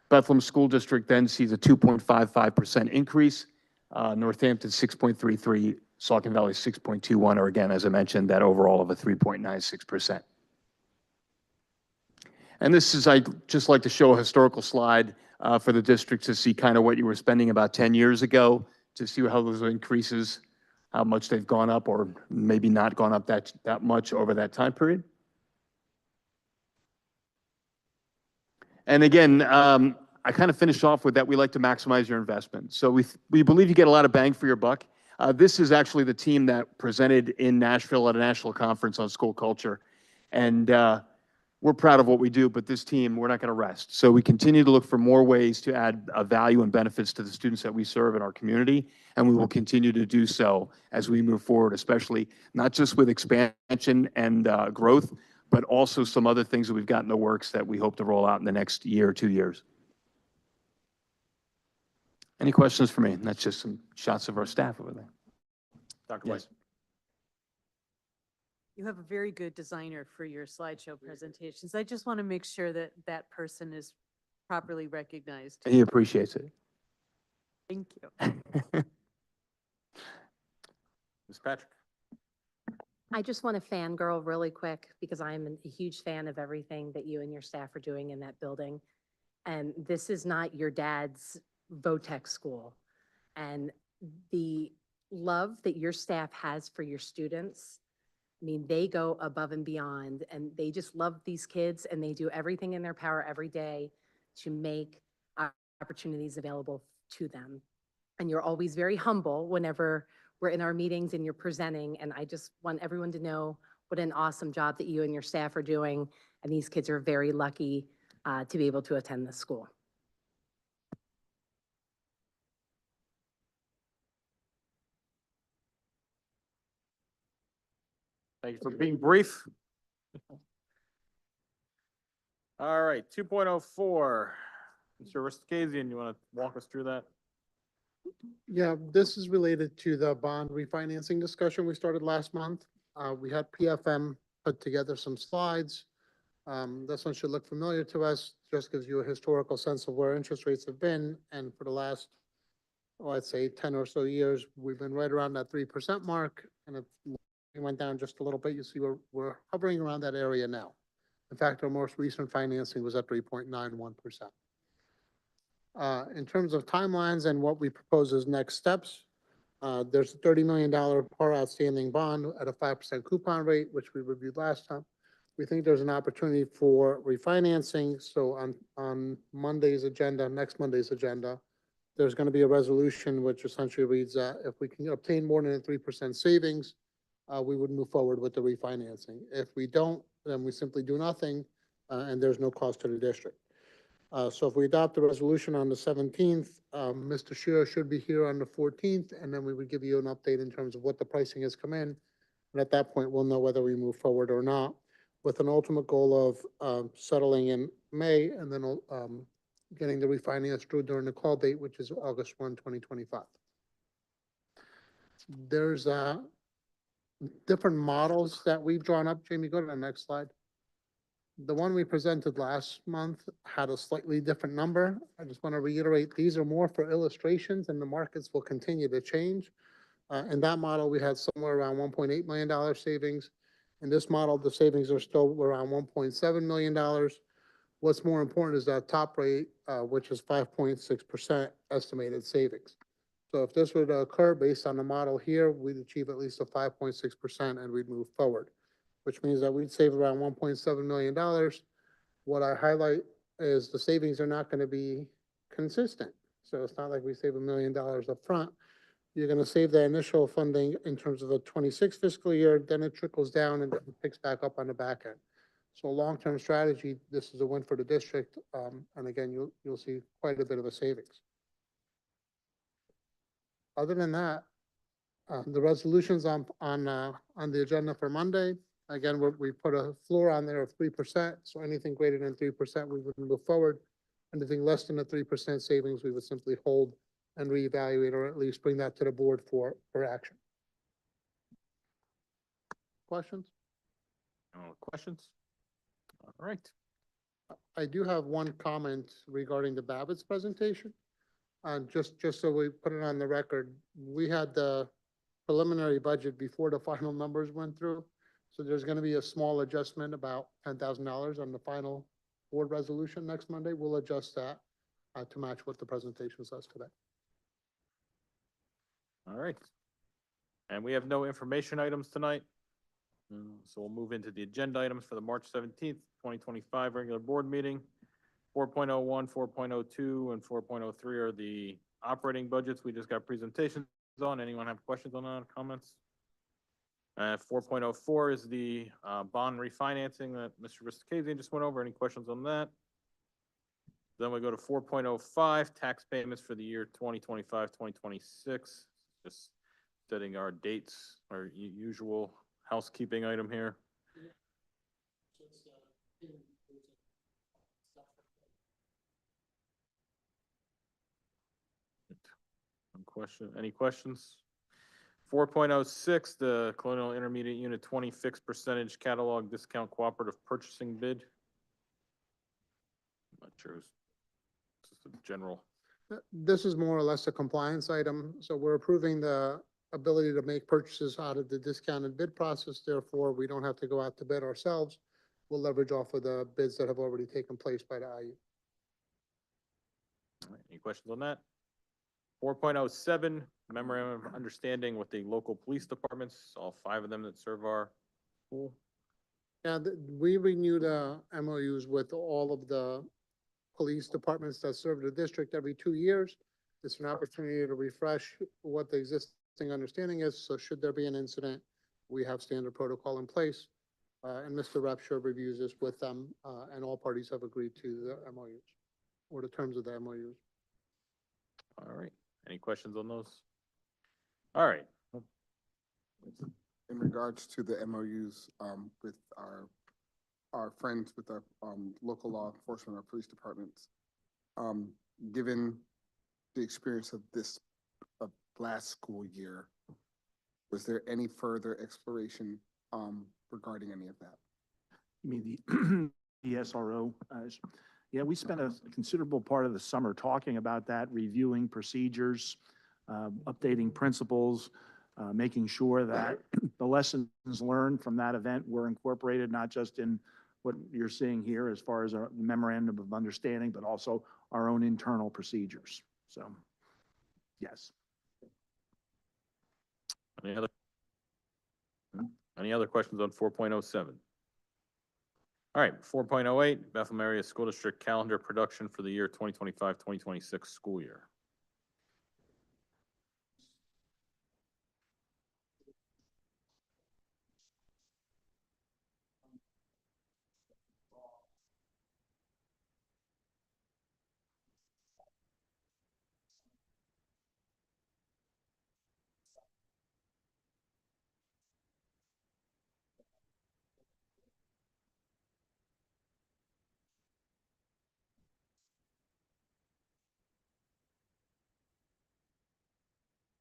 Bethlehem School District then sees a 2.55% increase, Northampton 6.33, Saucon Valley 6.21, or again, as I mentioned, that overall of a 3.96%. And this is, I just like to show a historical slide for the district to see kind of what you were spending about 10 years ago, to see how those increases, how much they've gone up, or maybe not gone up that much over that time period. And again, I kind of finished off with that. We like to maximize your investment. So we believe you get a lot of bang for your buck. This is actually the team that presented in Nashville at a national conference on school culture. And we're proud of what we do, but this team, we're not going to rest. So we continue to look for more ways to add value and benefits to the students that we serve in our community. And we will continue to do so as we move forward, especially not just with expansion and growth, but also some other things that we've got in the works that we hope to roll out in the next year or 2 years. Any questions for me? And that's just some shots of our staff over there. Dr. Yes. Weiss. You have a very good designer for your slideshow presentations. I just want to make sure that that person is properly recognized. He appreciates it. Thank you. Ms. Patrick. I just want to fangirl really quick because I'm a huge fan of everything that you and your staff are doing in that building. And this is not your dad's VOTEC school. And the love that your staff has for your students, I mean, they go above and beyond, and they just love these kids, and they do everything in their power every day to make opportunities available to them. And you're always very humble whenever we're in our meetings and you're presenting. And I just want everyone to know what an awesome job that you and your staff are doing. And these kids are very lucky to be able to attend this school. Thank you for being brief. All right, 2.04. Mr. Riskazian, you want to walk us through that? Yeah, this is related to the bond refinancing discussion we started last month. We had PFM put together some slides. This one should look familiar to us, just gives you a historical sense of where interest rates have been. And for the last, I'd say 10 or so years, we've been right around that 3% mark. And if we went down just a little bit, you see we're hovering around that area now. In fact, our most recent financing was at 3.91%. In terms of timelines and what we propose as next steps, there's a $30 million par outstanding bond at a 5% coupon rate, which we reviewed last time. We think there's an opportunity for refinancing. So on Monday's agenda, next Monday's agenda, there's going to be a resolution which essentially reads that if we can obtain more than a 3% savings, we would move forward with the refinancing. If we don't, then we simply do nothing, and there's no cost to the district. So if we adopt the resolution on the 17th, Mr. Shearer should be here on the 14th, and then we would give you an update in terms of what the pricing has come in. And at that point, we'll know whether we move forward or not, with an ultimate goal of settling in May and then getting the refinance through during the call date, which is August 1, 2025. There's different models that we've drawn up. Jamie, go to the next slide. The one we presented last month had a slightly different number. I just want to reiterate, these are more for illustrations and the markets will continue to change. In that model, we had somewhere around $1.8 million savings. In this model, the savings are still around $1.7 million. What's more important is that top rate, which is 5.6% estimated savings. So if this were to occur based on the model here, we'd achieve at least a 5.6% and we'd move forward, which means that we'd save around $1.7 million. What I highlight is the savings are not going to be consistent. So it's not like we save $1 million up front. You're going to save the initial funding in terms of the 26 fiscal year, then it trickles down and picks back up on the back end. So long-term strategy, this is a win for the district. And again, you'll see quite a bit of a savings. Other than that, the resolutions on the agenda for Monday, again, we put a floor on there of 3%. So anything greater than 3%, we would move forward. Anything less than a 3% savings, we would simply hold and reevaluate, or at least bring that to the board for action. Questions? Questions? All right. I do have one comment regarding the Babbitt's presentation. Just so we put it on the record, we had the preliminary budget before the final numbers went through. So there's going to be a small adjustment, about $10,000 on the final board resolution next Monday. We'll adjust that to match what the presentation says today. All right. And we have no information items tonight. So we'll move into the agenda items for the March 17th, 2025 regular board meeting. 4.01, 4.02, and 4.03 are the operating budgets. We just got presentations on. Anyone have questions on that, comments? 4.04 is the bond refinancing that Mr. Riskazian just went over. Any questions on that? Then we go to 4.05, tax payments for the year 2025, 2026. Just setting our dates, our usual housekeeping item here. Any questions? 4.06, the Colonial Intermediate Unit 20 fixed percentage catalog discount cooperative purchasing bid. I'm not sure. It's just a general. This is more or less a compliance item. So we're approving the ability to make purchases out of the discounted bid process. Therefore, we don't have to go out to bid ourselves. We'll leverage off of the bids that have already taken place by the IU. All right, any questions on that? 4.07, memorandum of understanding with the local police departments, all 5 of them that serve our school. Yeah, we renew the MOUs with all of the police departments that serve the district every 2 years. It's an opportunity to refresh what the existing understanding is. So should there be an incident, we have standard protocol in place. And Mr. Repshaw reviews this with them, and all parties have agreed to the MOUs or the terms of the MOUs. All right. Any questions on those? All right. In regards to the MOUs with our friends with the local law enforcement or police departments, given the experience of this of last school year, was there any further exploration regarding any of that? You mean the SRO? Yeah, we spent a considerable part of the summer talking about that, reviewing procedures, updating principles, making sure that the lessons learned from that event were incorporated, not just in what you're seeing here as far as our memorandum of understanding, but also our own internal procedures. So, yes. Any other questions on 4.07? All right, 4.08, Bethlehem Area School District Calendar Production for the year 2025-2026 school year.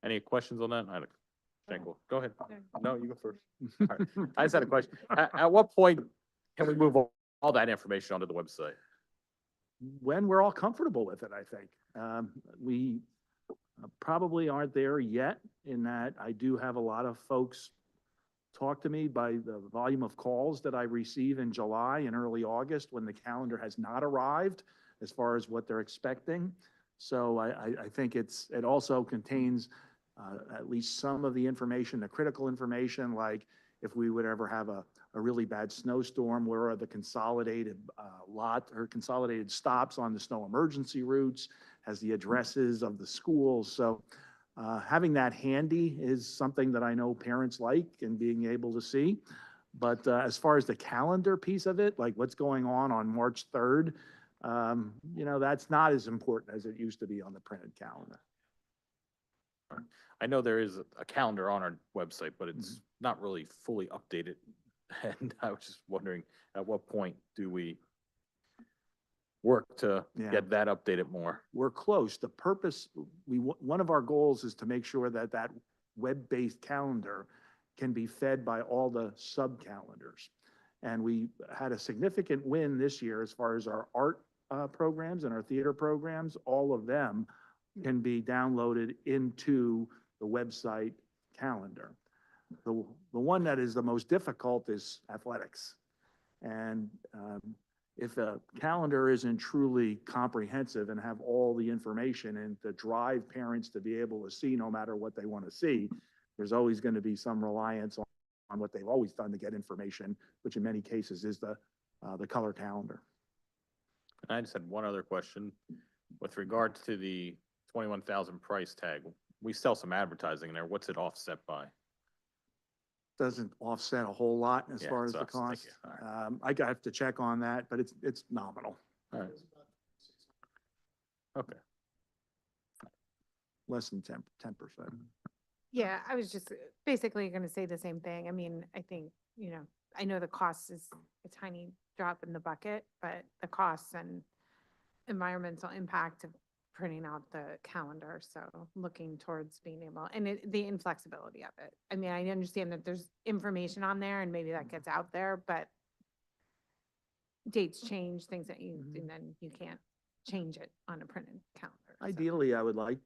Any questions on that? I had a, Schenkel, go ahead. No, you go first. All right. I just had a question. At what point can we move all that information onto the website? When we're all comfortable with it, I think. We probably aren't there yet in that I do have a lot of folks talk to me by the volume of calls that I receive in July and early August when the calendar has not arrived as far as what they're expecting. So I think it also contains at least some of the information, the critical information, like if we would ever have a really bad snowstorm, where are the consolidated consolidated stops on the snow emergency routes, has the addresses of the schools. So having that handy is something that I know parents like and being able to see. But as far as the calendar piece of it, like what's going on March 3rd, that's not as important as it used to be on the printed calendar. I know there is a calendar on our website, but it's not really fully updated. And I was just wondering, at what point do we work to get that updated more? We're close. The purpose, one of our goals is to make sure that that web-based calendar can be fed by all the sub-calendars. And we had a significant win this year as far as our art programs and our theater programs. All of them can be downloaded into the website calendar. The one that is the most difficult is athletics. And if a calendar isn't truly comprehensive and have all the information and to drive parents to be able to see no matter what they want to see, there's always going to be some reliance on what they've always done to get information, which in many cases is the color calendar. I just had one other question with regard to the 21,000 price tag. We sell some advertising in there. What's it offset by? Doesn't offset a whole lot as Yeah, far as so the thank cost. you. All I have to check on that, but it's nominal, All right. Okay. less than 10%. Yeah, I was just basically going to say the same thing. I mean, I think, I know the cost is a tiny drop in the bucket, but the costs and environmental impact of printing out the calendar. So looking towards being able, and the inflexibility of it. I mean, I understand that there's information on there and maybe that gets out there, but dates change, things that and then you can't change it on a printed calendar. So. Ideally, I would like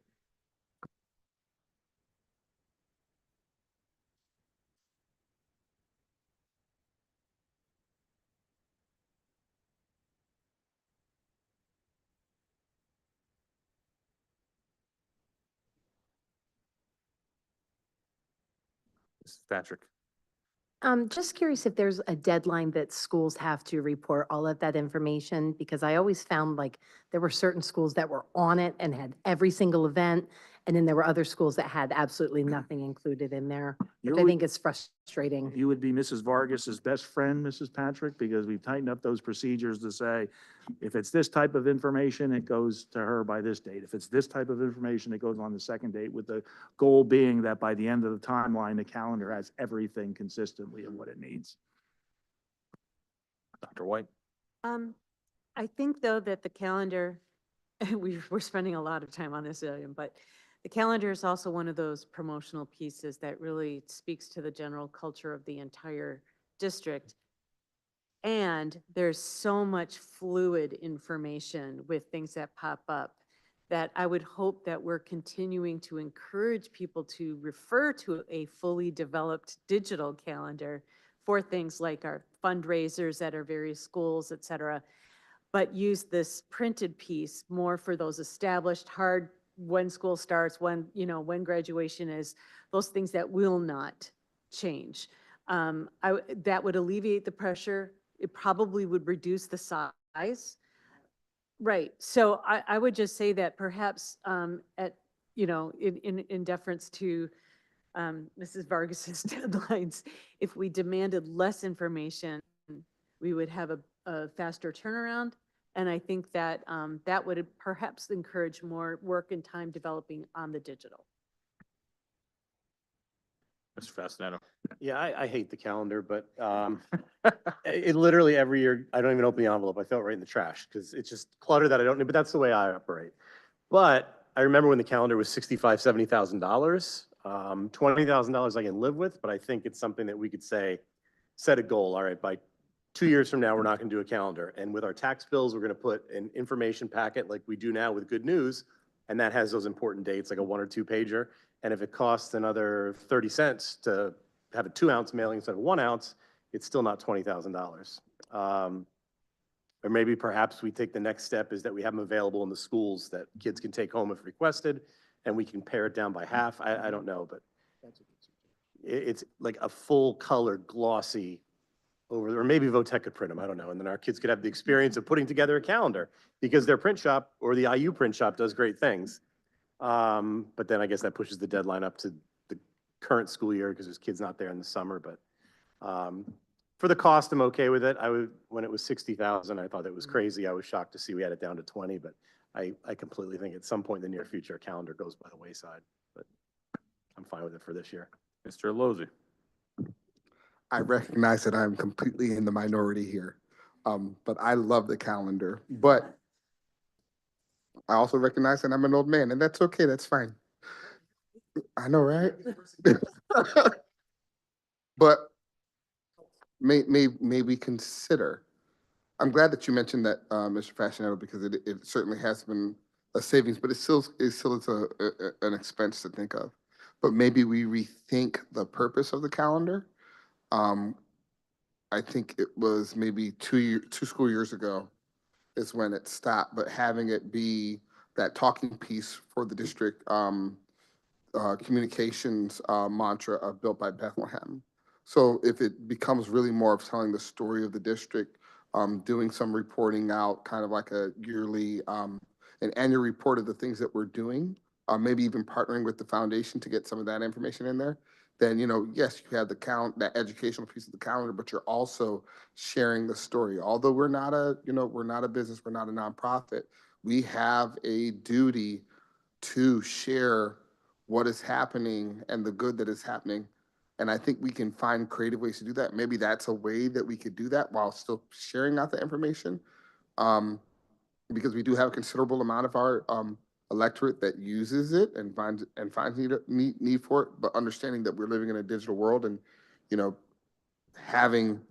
This is Patrick. Just curious if there's a deadline that schools have to report all of that information, because I always found like there were certain schools that were on it and had every single event, and then there were other schools that had absolutely nothing included in there, which I You're- think is frustrating. You would be Mrs. Vargas's best friend, Mrs. Patrick, because we've tightened up those procedures to say, if it's this type of information, it goes to her by this date. If it's this type of information, it goes on the second date, with the goal being that by the end of the timeline, the calendar has everything consistently in what it needs. Dr. White? I think though that the calendar, we're spending a lot of time on this, but the calendar is also one of those promotional pieces that really speaks to the general culture of the entire district. And there's so much fluid information with things that pop up that I would hope that we're continuing to encourage people to refer to a fully developed digital calendar for things like our fundraisers at our various schools, et cetera, but use this printed piece more for those established hard, when school starts, when, when graduation is, those things that will not change. That would alleviate the pressure. It probably would reduce the size. Right. So I would just say that perhaps in deference to Mrs. Vargas's deadlines, if we demanded less information, we would have a faster turnaround. And I think that that would perhaps encourage more work and time developing on the digital. Mr. Fascinato? Yeah, I hate the calendar, but it literally every year, I don't even open the envelope. I throw it right in the trash because it's just clutter that I don't need, but that's the way I operate. But I remember when the calendar was $65,000, $70,000. $20,000 I can live with, but I think it's something that we could say, set a goal. All right, by 2 years from now, we're not going to do a calendar. And with our tax bills, we're going to put an information packet like we do now with Good News. And that has those important dates, like a 1 or 2 pager. And if it costs another 30 cents to have a 2-ounce mailing instead of 1 ounce, it's still not $20,000. Or maybe perhaps we take the next step is that we have them available in the schools that kids can take home if requested, and we can pare it down by half. I don't know, but it's like a full color glossy over, or maybe Votech could print them, I don't know. And then our kids could have the experience of putting together a calendar because their print shop or the IU print shop does great things. But then I guess that pushes the deadline up to the current school year because there's kids not there in the summer. But for the cost, I'm okay with it. When it was 60,000, I thought it was crazy. I was shocked to see we had it down to 20, but I completely think at some point in the near future, a calendar goes by the wayside. But I'm fine with it for this year. Mr. Lozey? I recognize that I'm completely in the minority here, but I love the calendar. But I also recognize that I'm an old man, and that's okay. That's fine. I know, right? But may we consider? I'm glad that you mentioned that, Mr. Fascinato, because it certainly has been a savings, but it still is an expense to think of. But maybe we rethink the purpose of the calendar. I think it was maybe 2 school years ago is when it stopped, but having it be that talking piece for the district communications mantra built by Bethlehem. So if it becomes really more of telling the story of the district, doing some reporting out, kind of like a yearly, an annual report of the things that we're doing, maybe even partnering with the foundation to get some of that information in there, then, yes, you have that educational piece of the calendar, but you're also sharing the story. Although we're not a business, we're not a nonprofit, we have a duty to share what is happening and the good that is happening. And I think we can find creative ways to do that. Maybe that's a way that we could do that while still sharing out the information. Because we do have a considerable amount of our electorate that uses it and finds need for it, but understanding that we're living in a digital world and, having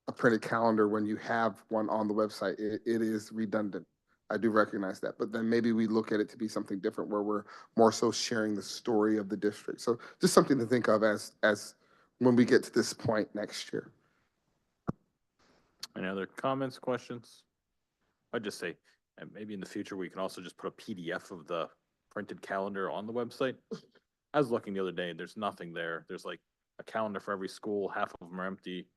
a printed calendar when you have one on the website, it is redundant. I do recognize that, but then maybe we look at it to be something different where we're more so sharing the story of the district. So just something to think of as when we get to this point next year. Any other comments, questions? I'd just say, and maybe in the future, we can also just put a PDF of the printed calendar on the website. I was looking the other day, there's nothing there. There's like a calendar for every school, half of them are empty.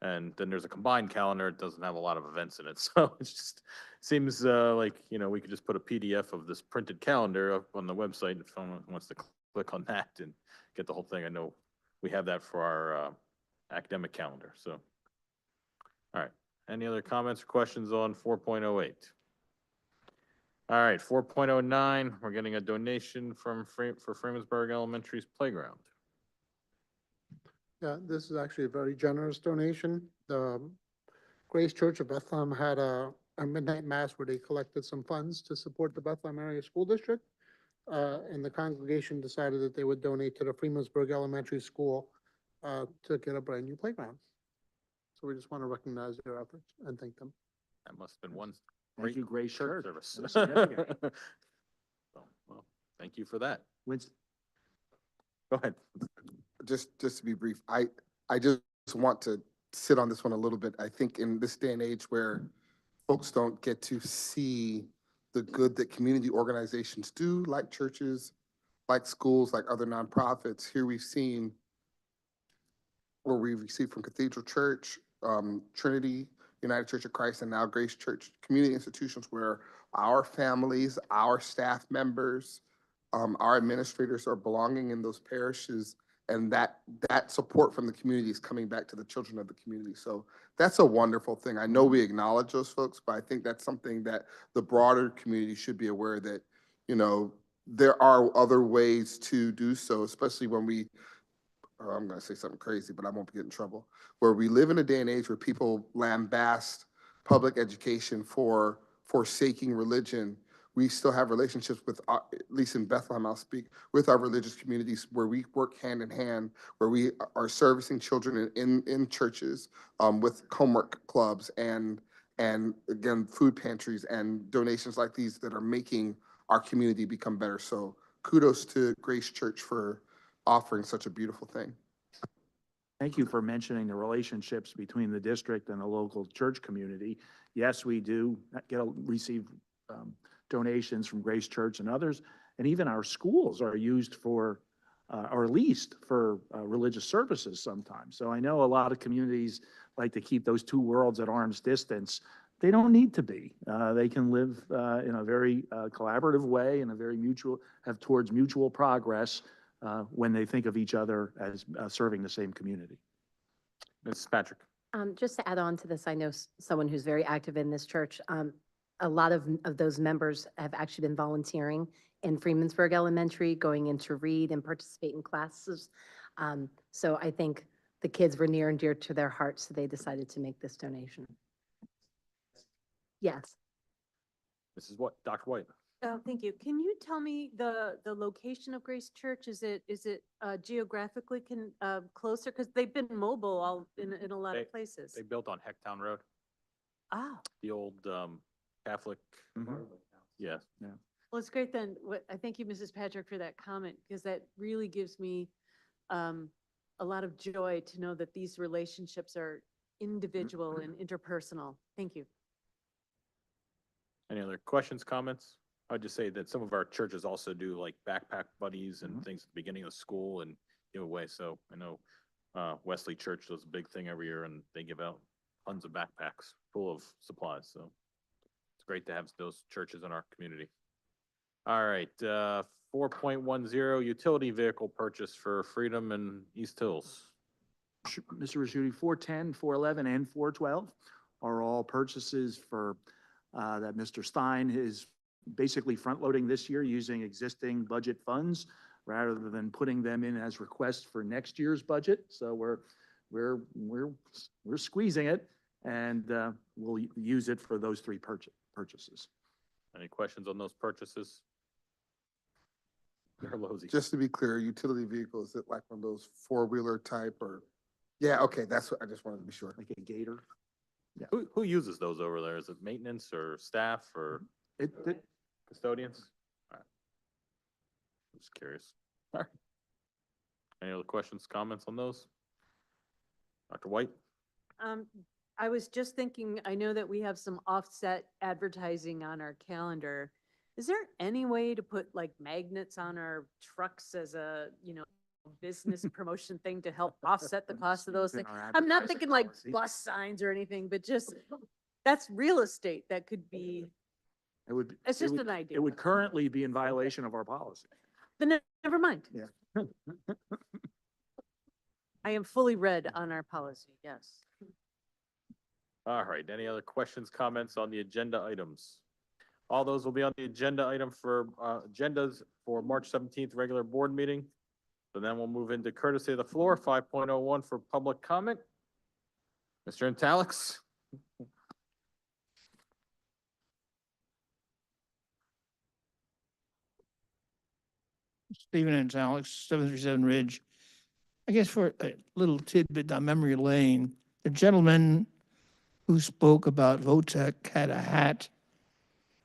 And then there's a combined calendar, it doesn't have a lot of events in it, so it just seems like, we could just put a PDF of this printed calendar up on the website if someone wants to click on that and get the whole thing. I know we have that for our academic calendar, so. All right, any other comments or questions on 4.08? All right, 4.09, we're getting a donation for Freemansburg Elementary's playground. Yeah, this is actually a very generous donation. The Grace Church of Bethlehem had a midnight mass where they collected some funds to support the Bethlehem Area School District. And the congregation decided that they would donate to the Freemansburg Elementary School to get a brand new playground. So we just want to recognize their efforts and thank them. That must have been one Thank you, Grace church Church. service. That's significant. So, well, thank you for that. Winston? Go ahead. Just to be brief, I just want to sit on this one a little bit. I think in this day and age where folks don't get to see the good that community organizations do, like churches, like schools, like other nonprofits, here we've seen where we've received from Cathedral Church, Trinity, United Church of Christ, and now Grace Church, community institutions where our families, our staff members, our administrators are belonging in those parishes, and that support from the community is coming back to the children of the community. So that's a wonderful thing. I know we acknowledge those folks, but I think that's something that the broader community should be aware that, there are other ways to do so, especially when I'm going to say something crazy, but I won't get in trouble, where we live in a day and age where people lambast public education for forsaking religion. We still have relationships with, at least in Bethlehem, I'll speak, with our religious communities where we work hand in hand, where we are servicing children in churches with homework clubs and again, food pantries and donations like these that are making our community become better. So kudos to Grace Church for offering such a beautiful thing. Thank you for mentioning the relationships between the district and the local church community. Yes, we do receive donations from Grace Church and others, and even our schools are used for, or leased for religious services sometimes. So I know a lot of communities like to keep those two worlds at arm's distance. They don't need to be. They can live in a very collaborative way and have towards mutual progress when they think of each other as serving the same community. Mrs. Patrick. Just to add on to this, I know someone who's very active in this church. A lot of those members have actually been volunteering in Freemansburg Elementary, going in to read and participate in classes. So I think the kids were near and dear to their hearts, so they decided to make this donation. Yes. This is what, Dr. White. Oh, thank you. Can you tell me the location of Grace Church? Is it geographically closer? Because they've been mobile all in a lot of places. They built on Hecktown Road, Ah, the old Catholic. Yes. Yeah. well, it's great then. I thank you, Mrs. Patrick, for that comment, because that really gives me a lot of joy to know that these relationships are individual and interpersonal. Thank you. Any other questions, comments? I'd just say that some of our churches also do like backpack buddies and things at the beginning of school and give away. So I know Wesley Church does a big thing every year and they give out tons of backpacks full of supplies. So it's great to have those churches in our community. All right, 4.10 utility vehicle purchase for Freedom and East Hills. Mr. Raschuti, 410, 411, and 412 are all purchases for that Mr. Stein is basically front-loading this year using existing budget funds rather than putting them in as requests for next year's budget. So we're squeezing it, and we'll use it for those three purchases. Any questions on those purchases? Just to be clear, utility vehicle, is it like one of those four-wheeler type or? Yeah, okay, that's what I just wanted to be sure. Like a Gator. Yeah. Who uses those over there? Is it maintenance or staff or custodians? All right. Just curious. All right. Any other questions, comments on those? Dr. White? I was just thinking, I know that we have some offset advertising on our calendar. Is there any way to put like magnets on our trucks as a, business promotion thing to help offset the cost of those In things. our I'm not advertising thinking like policy. bus signs or anything, but just, that's real estate that could be, It would. it's it just would- an idea. It would currently be in violation of our policy. Then never mind. Yeah. I am fully read on our policy, yes. All right, any other questions, comments on the agenda items? All those will be on the agenda item for, agendas for March 17th, regular board meeting. So then we'll move into courtesy of the floor, 5.01 for public comment. Mr. Intalix? Stephen and Alex, 737 Ridge. I guess for a little tidbit on memory lane, the gentleman who spoke about VOTEC had a hat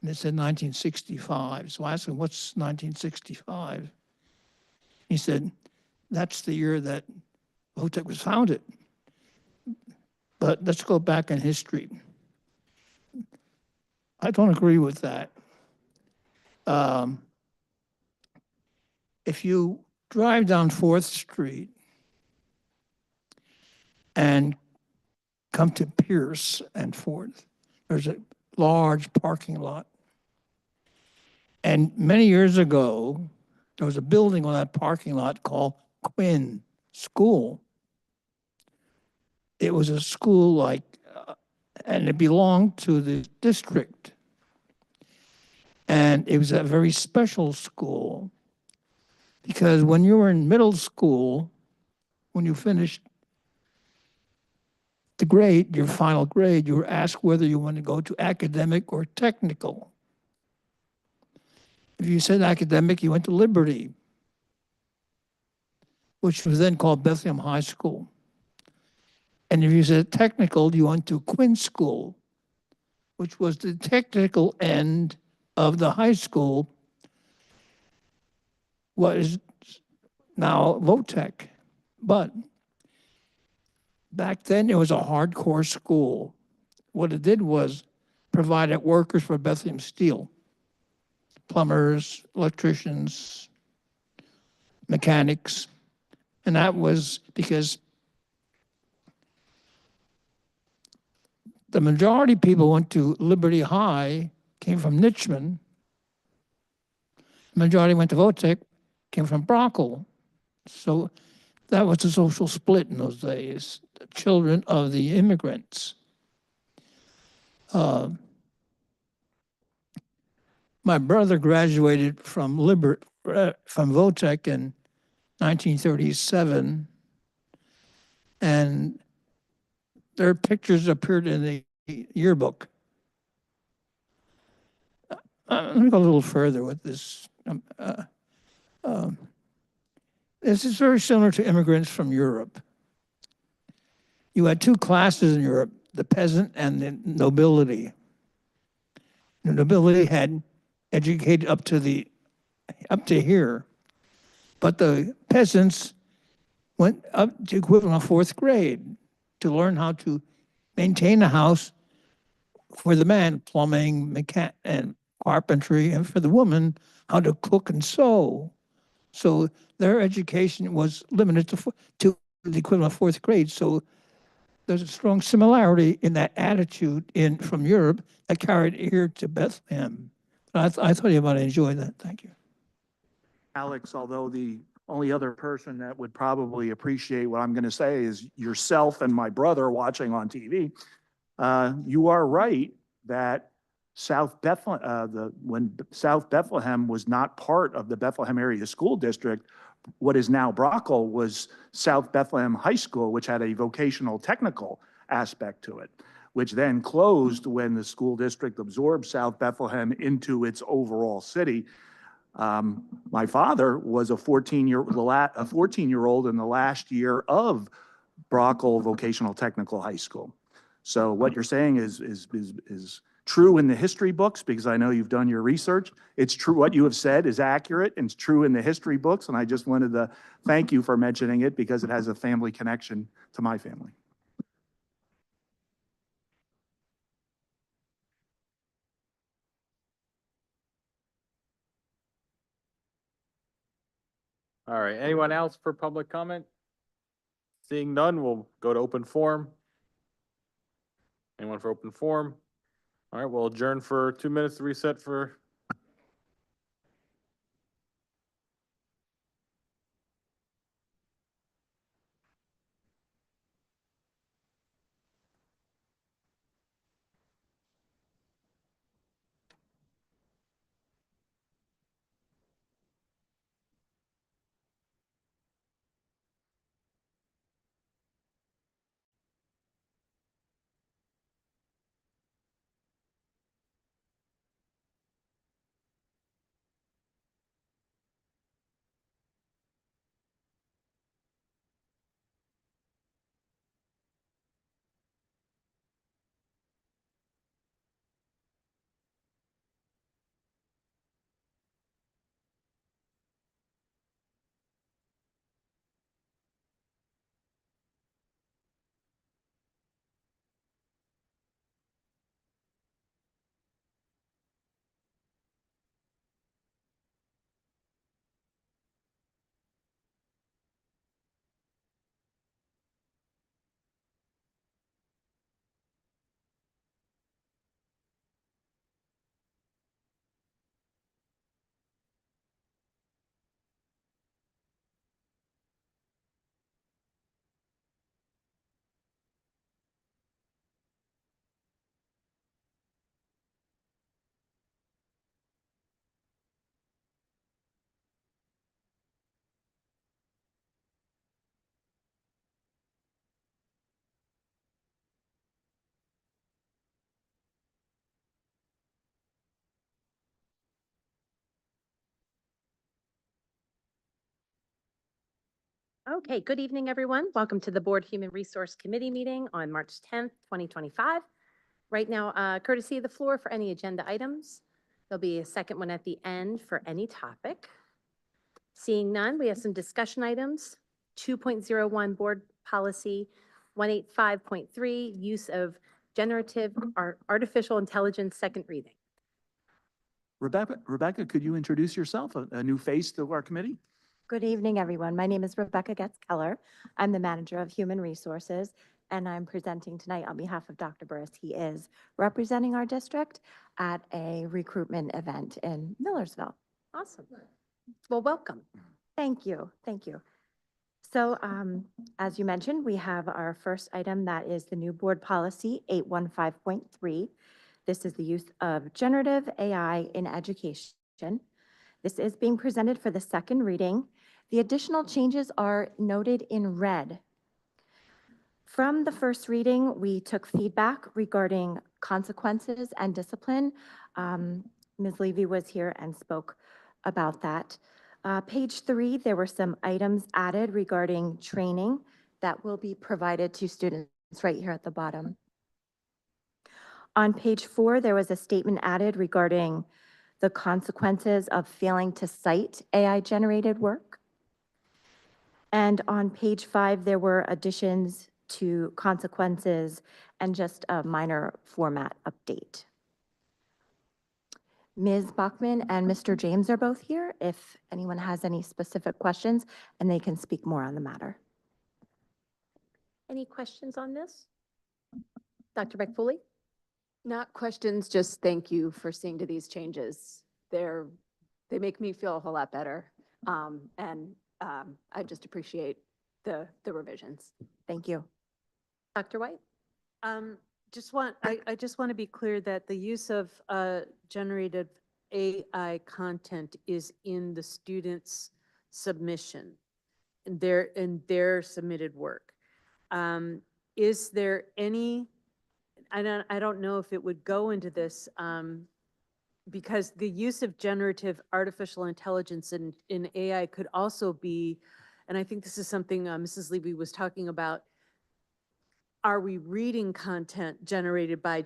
and it said 1965. So I asked him, what's 1965? He said, that's the year that VOTEC was founded. But let's go back in history. I don't agree with that. If you drive down 4th Street and come to Pierce and 4th, there's a large parking lot. And many years ago, there was a building on that parking lot called Quinn School. It was a school like, and it belonged to the district. And it was a very special school because when you were in middle school, when you finished the grade, your final grade, you were asked whether you want to go to academic or technical. If you said academic, you went to Liberty, which was then called Bethlehem High School. And if you said technical, you went to Quinn School, which was the technical end of the high school, what is now VOTEC. But back then, it was a hardcore school. What it did was provided workers for Bethlehem Steel, plumbers, electricians, mechanics. And that was because the majority of people went to Liberty High, came from Nichmond. The majority went to VOTEC, came from Brockle. So that was the social split in those days, the children of the immigrants. My brother graduated from VOTEC in 1937, and their pictures appeared in the yearbook. Let me go a little further with this. This is very similar to immigrants from Europe. You had two classes in Europe, the peasant and the nobility. The nobility had educated up to here, but the peasants went up to equivalent of 4th grade to learn how to maintain a house for the man, plumbing, and carpentry, and for the woman, how to cook and sew. So their education was limited to the equivalent of 4th grade. So there's a strong similarity in that attitude from Europe that carried here to Bethlehem. I thought you might enjoy that. Thank you. Alex, although the only other person that would probably appreciate what I'm going to say is yourself and my brother watching on TV, you are right that South Bethlehem, when South Bethlehem was not part of the Bethlehem Area School District, what is now Brockle was South Bethlehem High School, which had a vocational technical aspect to it, which then closed when the school district absorbed South Bethlehem into its overall city. My father was a 14-year-old in the last year of Brockle Vocational Technical High School. So what you're saying is true in the history books, because I know you've done your research. It's true, what you have said is accurate, and it's true in the history books, and I just wanted to thank you for mentioning it because it has a family connection to my family. All right, anyone else for public comment? Seeing none, we'll go to open forum. Anyone for open forum? All right, we'll adjourn for 2 minutes to reset for Okay, good evening, everyone. Welcome to the Board Human Resource Committee meeting on March 10th, 2025. Right now, courtesy of the floor for any agenda items. There'll be a second one at the end for any topic. Seeing none, we have some discussion items. 2.01 Board Policy 185.3, use of generative or artificial intelligence, second reading. Rebecca, could you introduce yourself, a new face to our committee? Good evening, everyone. My name is Rebecca Getz-Keller. I'm the Manager of Human Resources, and I'm presenting tonight on behalf of Dr. Burris. He is representing our district at a recruitment event in Millersville. Awesome. Well, welcome. Thank you. Thank you. So as you mentioned, we have our first item that is the new board policy 815.3. This is the use of generative AI in education. This is being presented for the second reading. The additional changes are noted in red. From the first reading, we took feedback regarding consequences and discipline. Ms. Levy was here and spoke about that. Page 3, there were some items added regarding training that will be provided to students right here at the bottom. On page 4, there was a statement added regarding the consequences of failing to cite AI-generated work. And on page 5, there were additions to consequences and just a minor format update. Ms. Bachman and Mr. James are both here if anyone has any specific questions, and they can speak more on the matter. Any questions on this? Dr. Beck-Foley? Not questions, just thank you for seeing to these changes. They make me feel a whole lot better. I just appreciate the revisions. Thank you. Dr. White? I just want to be clear that the use of generated AI content is in the student's submission and their submitted work. Is there any, I don't know if it would go into this, because the use of generative artificial intelligence in AI could also be, and I think this is something Mrs. Levy was talking about, are we reading content generated by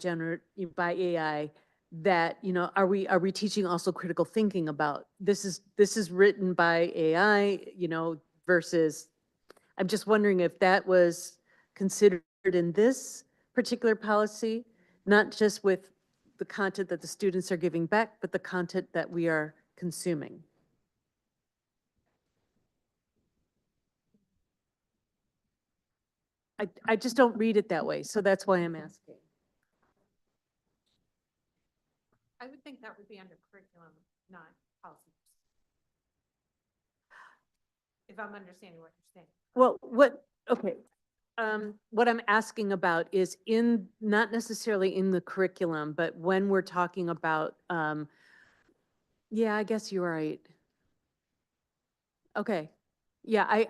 AI that, are we teaching also critical thinking about this is written by AI, versus, I'm just wondering if that was considered in this particular policy, not just with the content that the students are giving back, but the content that we are consuming. I just don't read it that way, so that's why I'm asking. I would think that would be under curriculum, not policies. If I'm understanding what you're saying. Well, okay. What I'm asking about is not necessarily in the curriculum, but when we're talking about, yeah, I guess you're right. Okay. Yeah,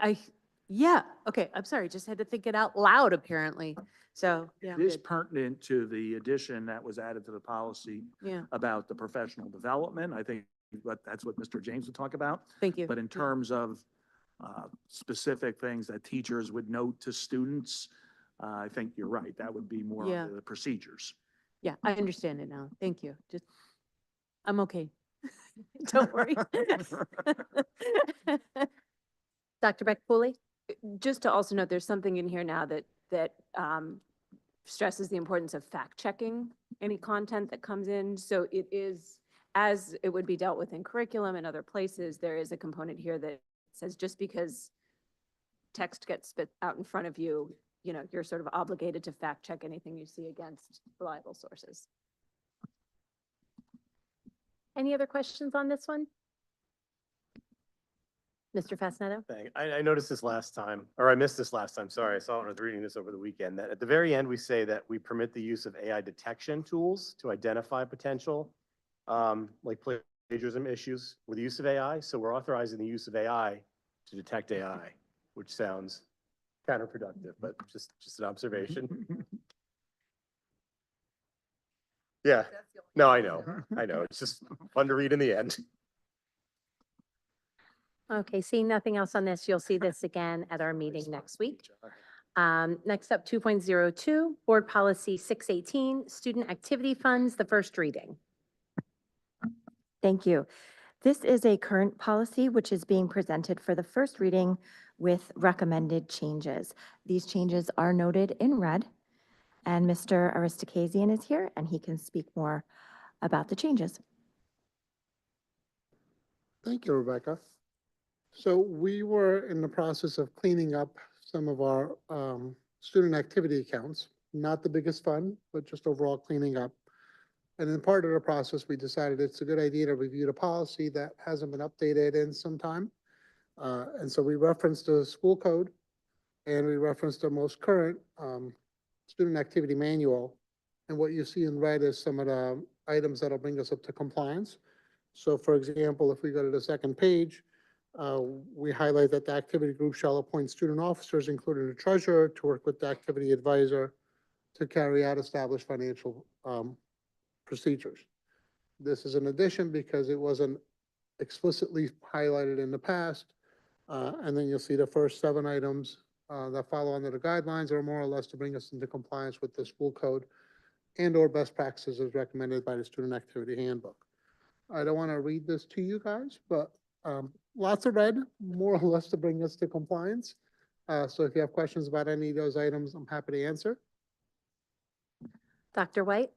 yeah, okay, I'm sorry, just had to think it out loud, apparently. So, yeah, I'm It is good. pertinent to the addition that was added to the policy Yeah, about the professional development. I think that's what Mr. James would talk about. thank you. But in terms of specific things that teachers would note to students, I think you're right. That would be more Yeah. under the procedures. Yeah, I understand it now. Thank you. Just, I'm okay. Don't worry. Dr. Beck Cooley? Just to also note, there's something in here now that stresses the importance of fact checking any content that comes in. So it is, as it would be dealt with in curriculum and other places, there is a component here that says just because text gets spit out in front of you, you know, you're sort of obligated to fact check anything you see against reliable sources. Any other questions on this one? Mr. Fascinato? I noticed this last time, or I missed this last time, sorry. I saw it when I was reading this over the weekend, that at the very end, we say that we permit the use of AI detection tools to identify potential, like plagiarism issues with the use of AI. So we're authorizing the use of AI to detect AI, which sounds counterproductive, but just an observation. Yeah, no, I know. It's just fun to read in the end. Okay, seeing nothing else on this, you'll see this again at our meeting next week. Next up, 2.02, Board Policy 618, Student Activity Funds, the first reading. Thank you. This is a current policy which is being presented for the first reading with recommended changes. These changes are noted in red, and Mr. Aristakazian is here, and he can speak more about the changes. Thank you, Rebecca. So we were in the process of cleaning up some of our student activity accounts, not the biggest fund, but just overall cleaning up. And in part of the process, we decided it's a good idea to review the policy that hasn't been updated in some time. And so we referenced the school code and we referenced the most current student activity manual. And what you see in red is some of the items that'll bring us up to compliance. So for example, if we go to the second page, we highlight that the activity group shall appoint student officers, including the treasurer, to work with the activity advisor to carry out established financial procedures. This is an addition because it wasn't explicitly highlighted in the past. And then you'll see the first 7 items that follow under the guidelines are more or less to bring us into compliance with the school code and/or best practices as recommended by the student activity handbook. I don't want to read this to you guys, but lots of red, more or less to bring us to compliance. So if you have questions about any of those items, I'm happy to answer. Dr. White?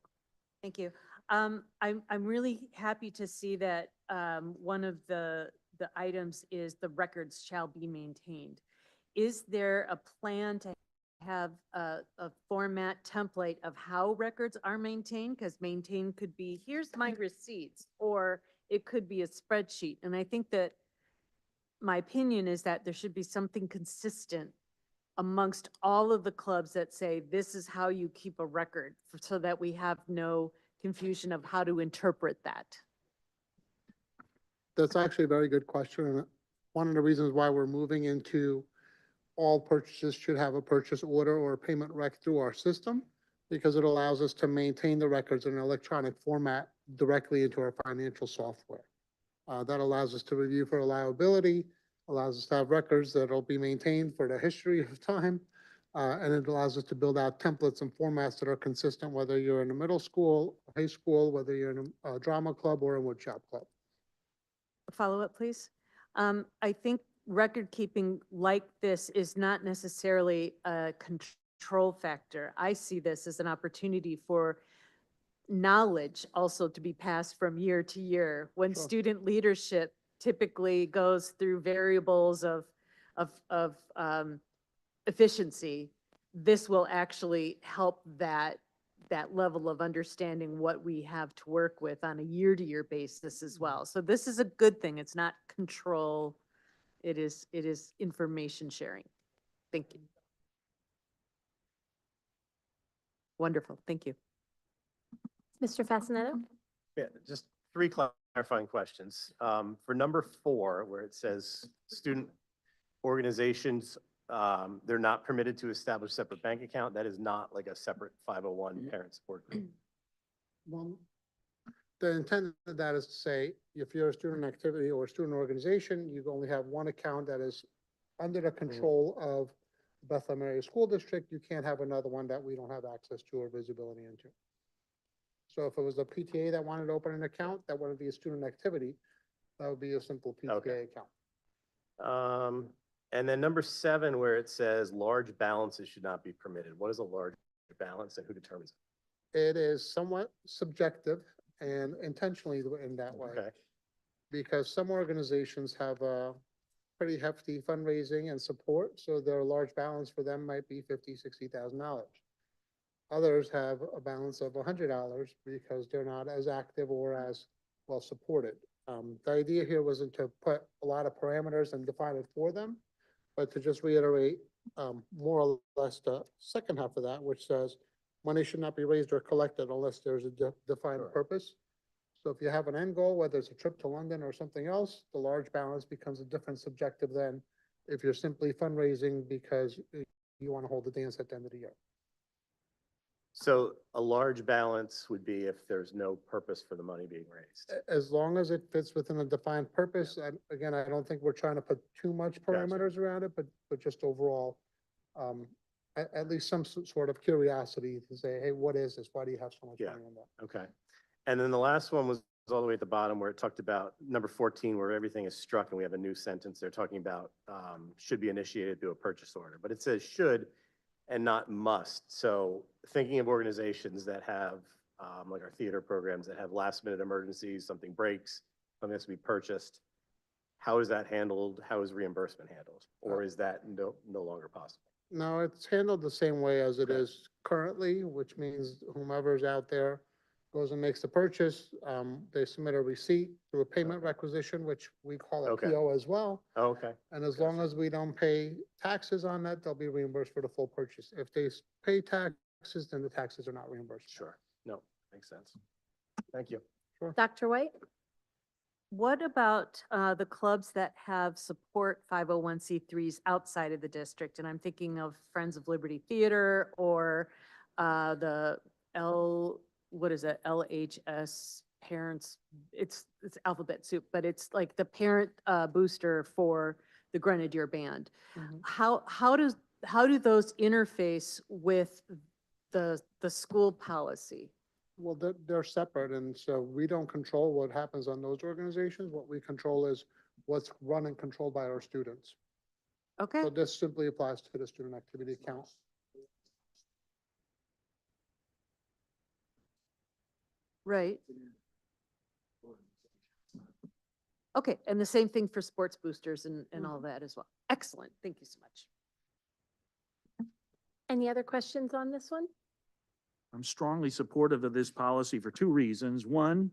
Thank you. I'm really happy to see that one of the items is the records shall be maintained. Is there a plan to have a format template of how records are maintained? Because maintained could be, here's my receipts, or it could be a spreadsheet. And I think that my opinion is that there should be something consistent amongst all of the clubs that say, this is how you keep a record, so that we have no confusion of how to interpret that. That's actually a very good question. And one of the reasons why we're moving into all purchases should have a purchase order or a payment rec through our system, because it allows us to maintain the records in an electronic format directly into our financial software. That allows us to review for reliability, allows us to have records that'll be maintained for the history of time, and it allows us to build out templates and formats that are consistent, whether you're in a middle school, high school, whether you're in a drama club or a woodshop club. Follow up, please. I think record keeping like this is not necessarily a control factor. I see this as an opportunity for knowledge also to be passed from year to year. When Sure. student leadership typically goes through variables of efficiency, this will actually help that level of understanding what we have to work with on a year-to-year basis as well. So this is a good thing. It's not control. It is information sharing. Thank you. Wonderful. Thank you. Mr. Fascineto? Yeah, just three clarifying questions. For number 4, where it says student organizations, they're not permitted to establish separate bank account. That is not like a separate 501 parent support group. Well, the intent of that is to say, if you're a student activity or a student organization, you only have one account that is under the control of Bethlehem Area School District. You can't have another one that we don't have access to or visibility into. So if it was a PTA that wanted to open an account, that wouldn't be a student activity. That would be a simple PTA account. And then number 7, where it says large balances should not be permitted. What is a large balance and who determines it? It is somewhat subjective and intentionally in that way. Okay. Because some organizations have a pretty hefty fundraising and support, so their large balance for them might be $50,000, $60,000. Others have a balance of $100 because they're not as active or as well supported. The idea here wasn't to put a lot of parameters and define it for them, but to just reiterate more or less the second half of that, which says money should not be raised or collected unless there's a defined purpose. So if you have an end goal, whether it's a trip to London or something else, the large balance becomes a different subjective than if you're simply fundraising because you want to hold the dance at the end of the year. So a large balance would be if there's no purpose for the money being raised. As long as it fits within a defined purpose, and again, I don't think we're trying to put too much parameters around it, but just overall, at least some sort of curiosity to say, hey, what is this? Why do you have so much money on that? Okay. And then the last one was all the way at the bottom where it talked about number 14, where everything is struck and we have a new sentence. They're talking about should be initiated through a purchase order, but it says should and not must. So thinking of organizations that have, like our theater programs that have last minute emergencies, something breaks, something has to be purchased. How is that handled? How is reimbursement handled? Or is that no longer possible? No, it's handled the same way as it is currently, which means whomever's out there goes and makes the purchase. They submit a receipt through a payment requisition, which we call a PO as well. Okay. And as long as we don't pay taxes on that, they'll be reimbursed for the full purchase. If they pay taxes, then the taxes are not reimbursed. Sure. No, makes sense. Thank you. Dr. White? What about the clubs that have support 501c3s outside of the district? And I'm thinking of Friends of Liberty Theater or the LHS parents. It's alphabet soup, but it's like the parent booster for the Grenadier Band. How do those interface with the school policy? Well, they're separate, and so we don't control what happens on those organizations. What we control is what's run and controlled by our students. Okay. So this simply applies to the student activity account. Right. Okay, and the same thing for sports boosters and all that as well. Excellent. Thank you so much. Any other questions on this one? I'm strongly supportive of this policy for 2 reasons. One,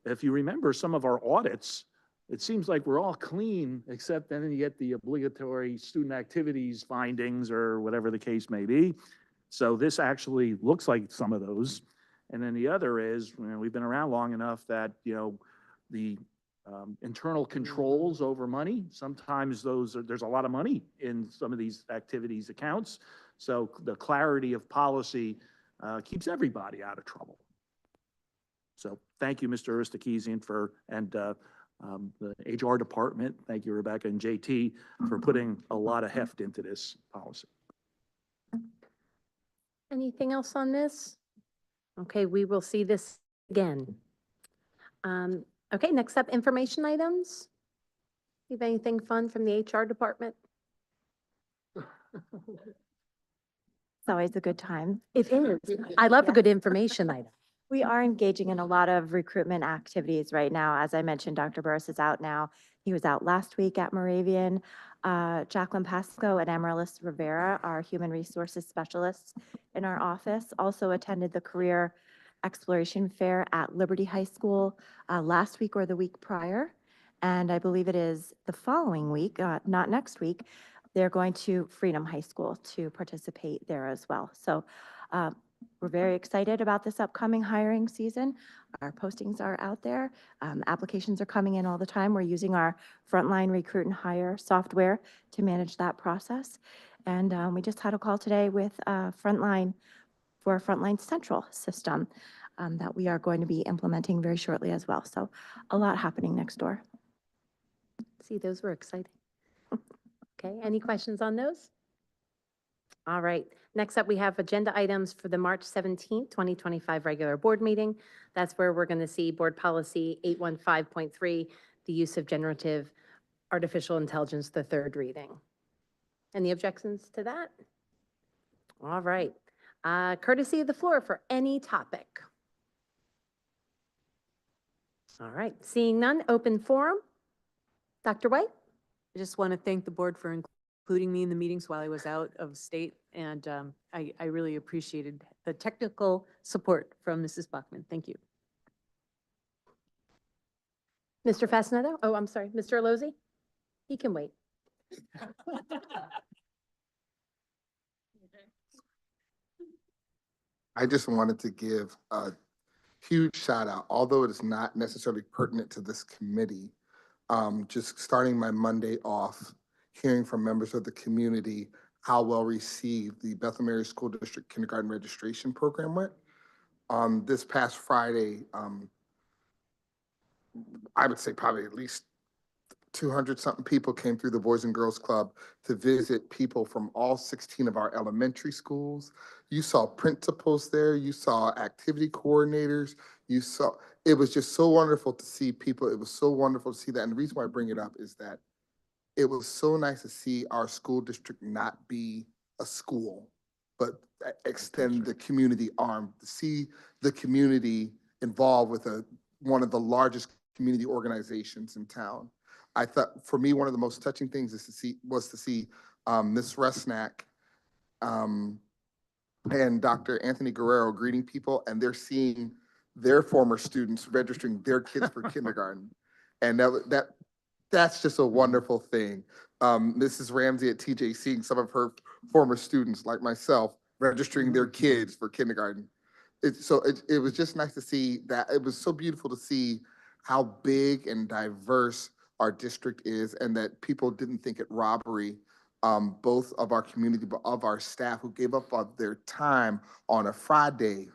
if you remember some of our audits, it seems like we're all clean, except then you get the obligatory student activities findings or whatever the case may be. So this actually looks like some of those. And then the other is, we've been around long enough that, the internal controls over money, sometimes there's a lot of money in some of these activities accounts. So the clarity of policy keeps everybody out of trouble. So thank you, Mr. Aristokezian, and the HR department. Thank you, Rebecca and JT, for putting a lot of heft into this policy. Anything else on this? Okay, we will see this again. Okay, next up, information items. You have anything fun from the HR department? It's always a good time. It is. I love a good information item. We are engaging in a lot of recruitment activities right now. As I mentioned, Dr. Burris is out now. He was out last week at Moravian. Jacqueline Pasco and Amaryllis Rivera, our human resources specialists in our office, also attended the Career Exploration Fair at Liberty High School last week or the week prior. And I believe it is the following week, not next week, they're going to Freedom High School to participate there as well. So we're very excited about this upcoming hiring season. Our postings are out there. Applications are coming in all the time. We're using our Frontline Recruit and Hire software to manage that process. And we just had a call today with Frontline for a Frontline Central system that we are going to be implementing very shortly as well. So a lot happening next door. See, those were exciting. Okay, any questions on those? All right, next up, we have agenda items for the March 17th, 2025 regular board meeting. That's where we're going to see Board Policy 815.3, the use of generative artificial intelligence, the third reading. Any objections to that? All right, courtesy of the floor for any topic. All right, seeing none, open forum. Dr. White? I just want to thank the board for including me in the meetings while I was out of state. And I really appreciated the technical support from Mrs. Bachman. Thank you. Mr. Fascinato? Oh, I'm sorry, Mr. Allozy? He can wait. I just wanted to give a huge shout out, although it is not necessarily pertinent to this committee. Just starting my Monday off, hearing from members of the community how well received the Bethlehem Area School District Kindergarten Registration Program went. This past Friday, I would say probably at least 200-something people came through the Boys and Girls Club to visit people from all 16 of our elementary schools. You saw principals there, you saw activity coordinators, it was just so wonderful to see people. It was so wonderful to see that. And the reason why I bring it up is that it was so nice to see our school district not be a school, but extend the community arm, to see the community involved with one of the largest community organizations in town. I thought, for me, one of the most touching things was to see Ms. Resnack and Dr. Anthony Guerrero greeting people, and they're seeing their former students registering their kids for kindergarten. And that's just a wonderful thing. Mrs. Ramsey at TJ seeing some of her former students, like myself, registering their kids for kindergarten. It was just nice to see that. It was so beautiful to see how big and diverse our district is, and that people didn't think it robbery, both of our community, but of our staff who gave up of their time on a Friday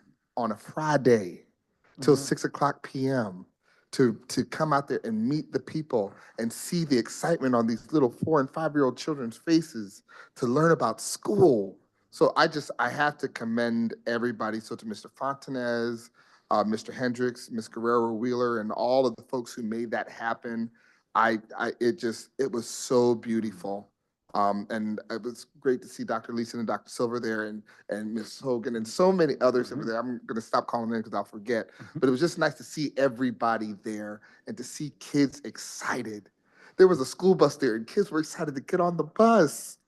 till 6:00 p.m. to come out there and meet the people and see the excitement on these little 4- and 5-year-old children's faces to learn about school. So I have to commend everybody. So to Mr. Fontanez, Mr. Hendricks, Ms. Guerrero Wheeler, and all of the folks who made that happen. It was so beautiful. And it was great to see Dr. Leeson and Dr. Silver there, and Ms. Hogan and so many others over there. I'm going to stop calling in because I'll forget. But it was just nice to see everybody there and to see kids excited. There was a school bus there and kids were excited to get on the bus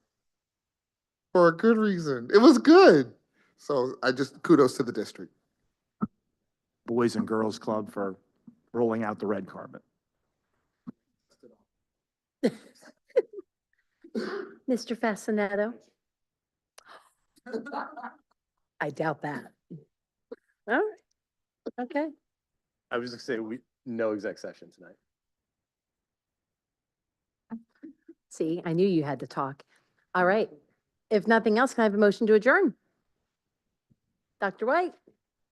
for a good reason. It was good. So kudos to the district. Boys and Girls Club for rolling out the red carpet. Mr. Fascinato? I doubt that. All right, okay. I was just gonna say, no exec session tonight. See, I knew you had to talk. All right. If nothing else, can I have a motion to adjourn? Dr. White?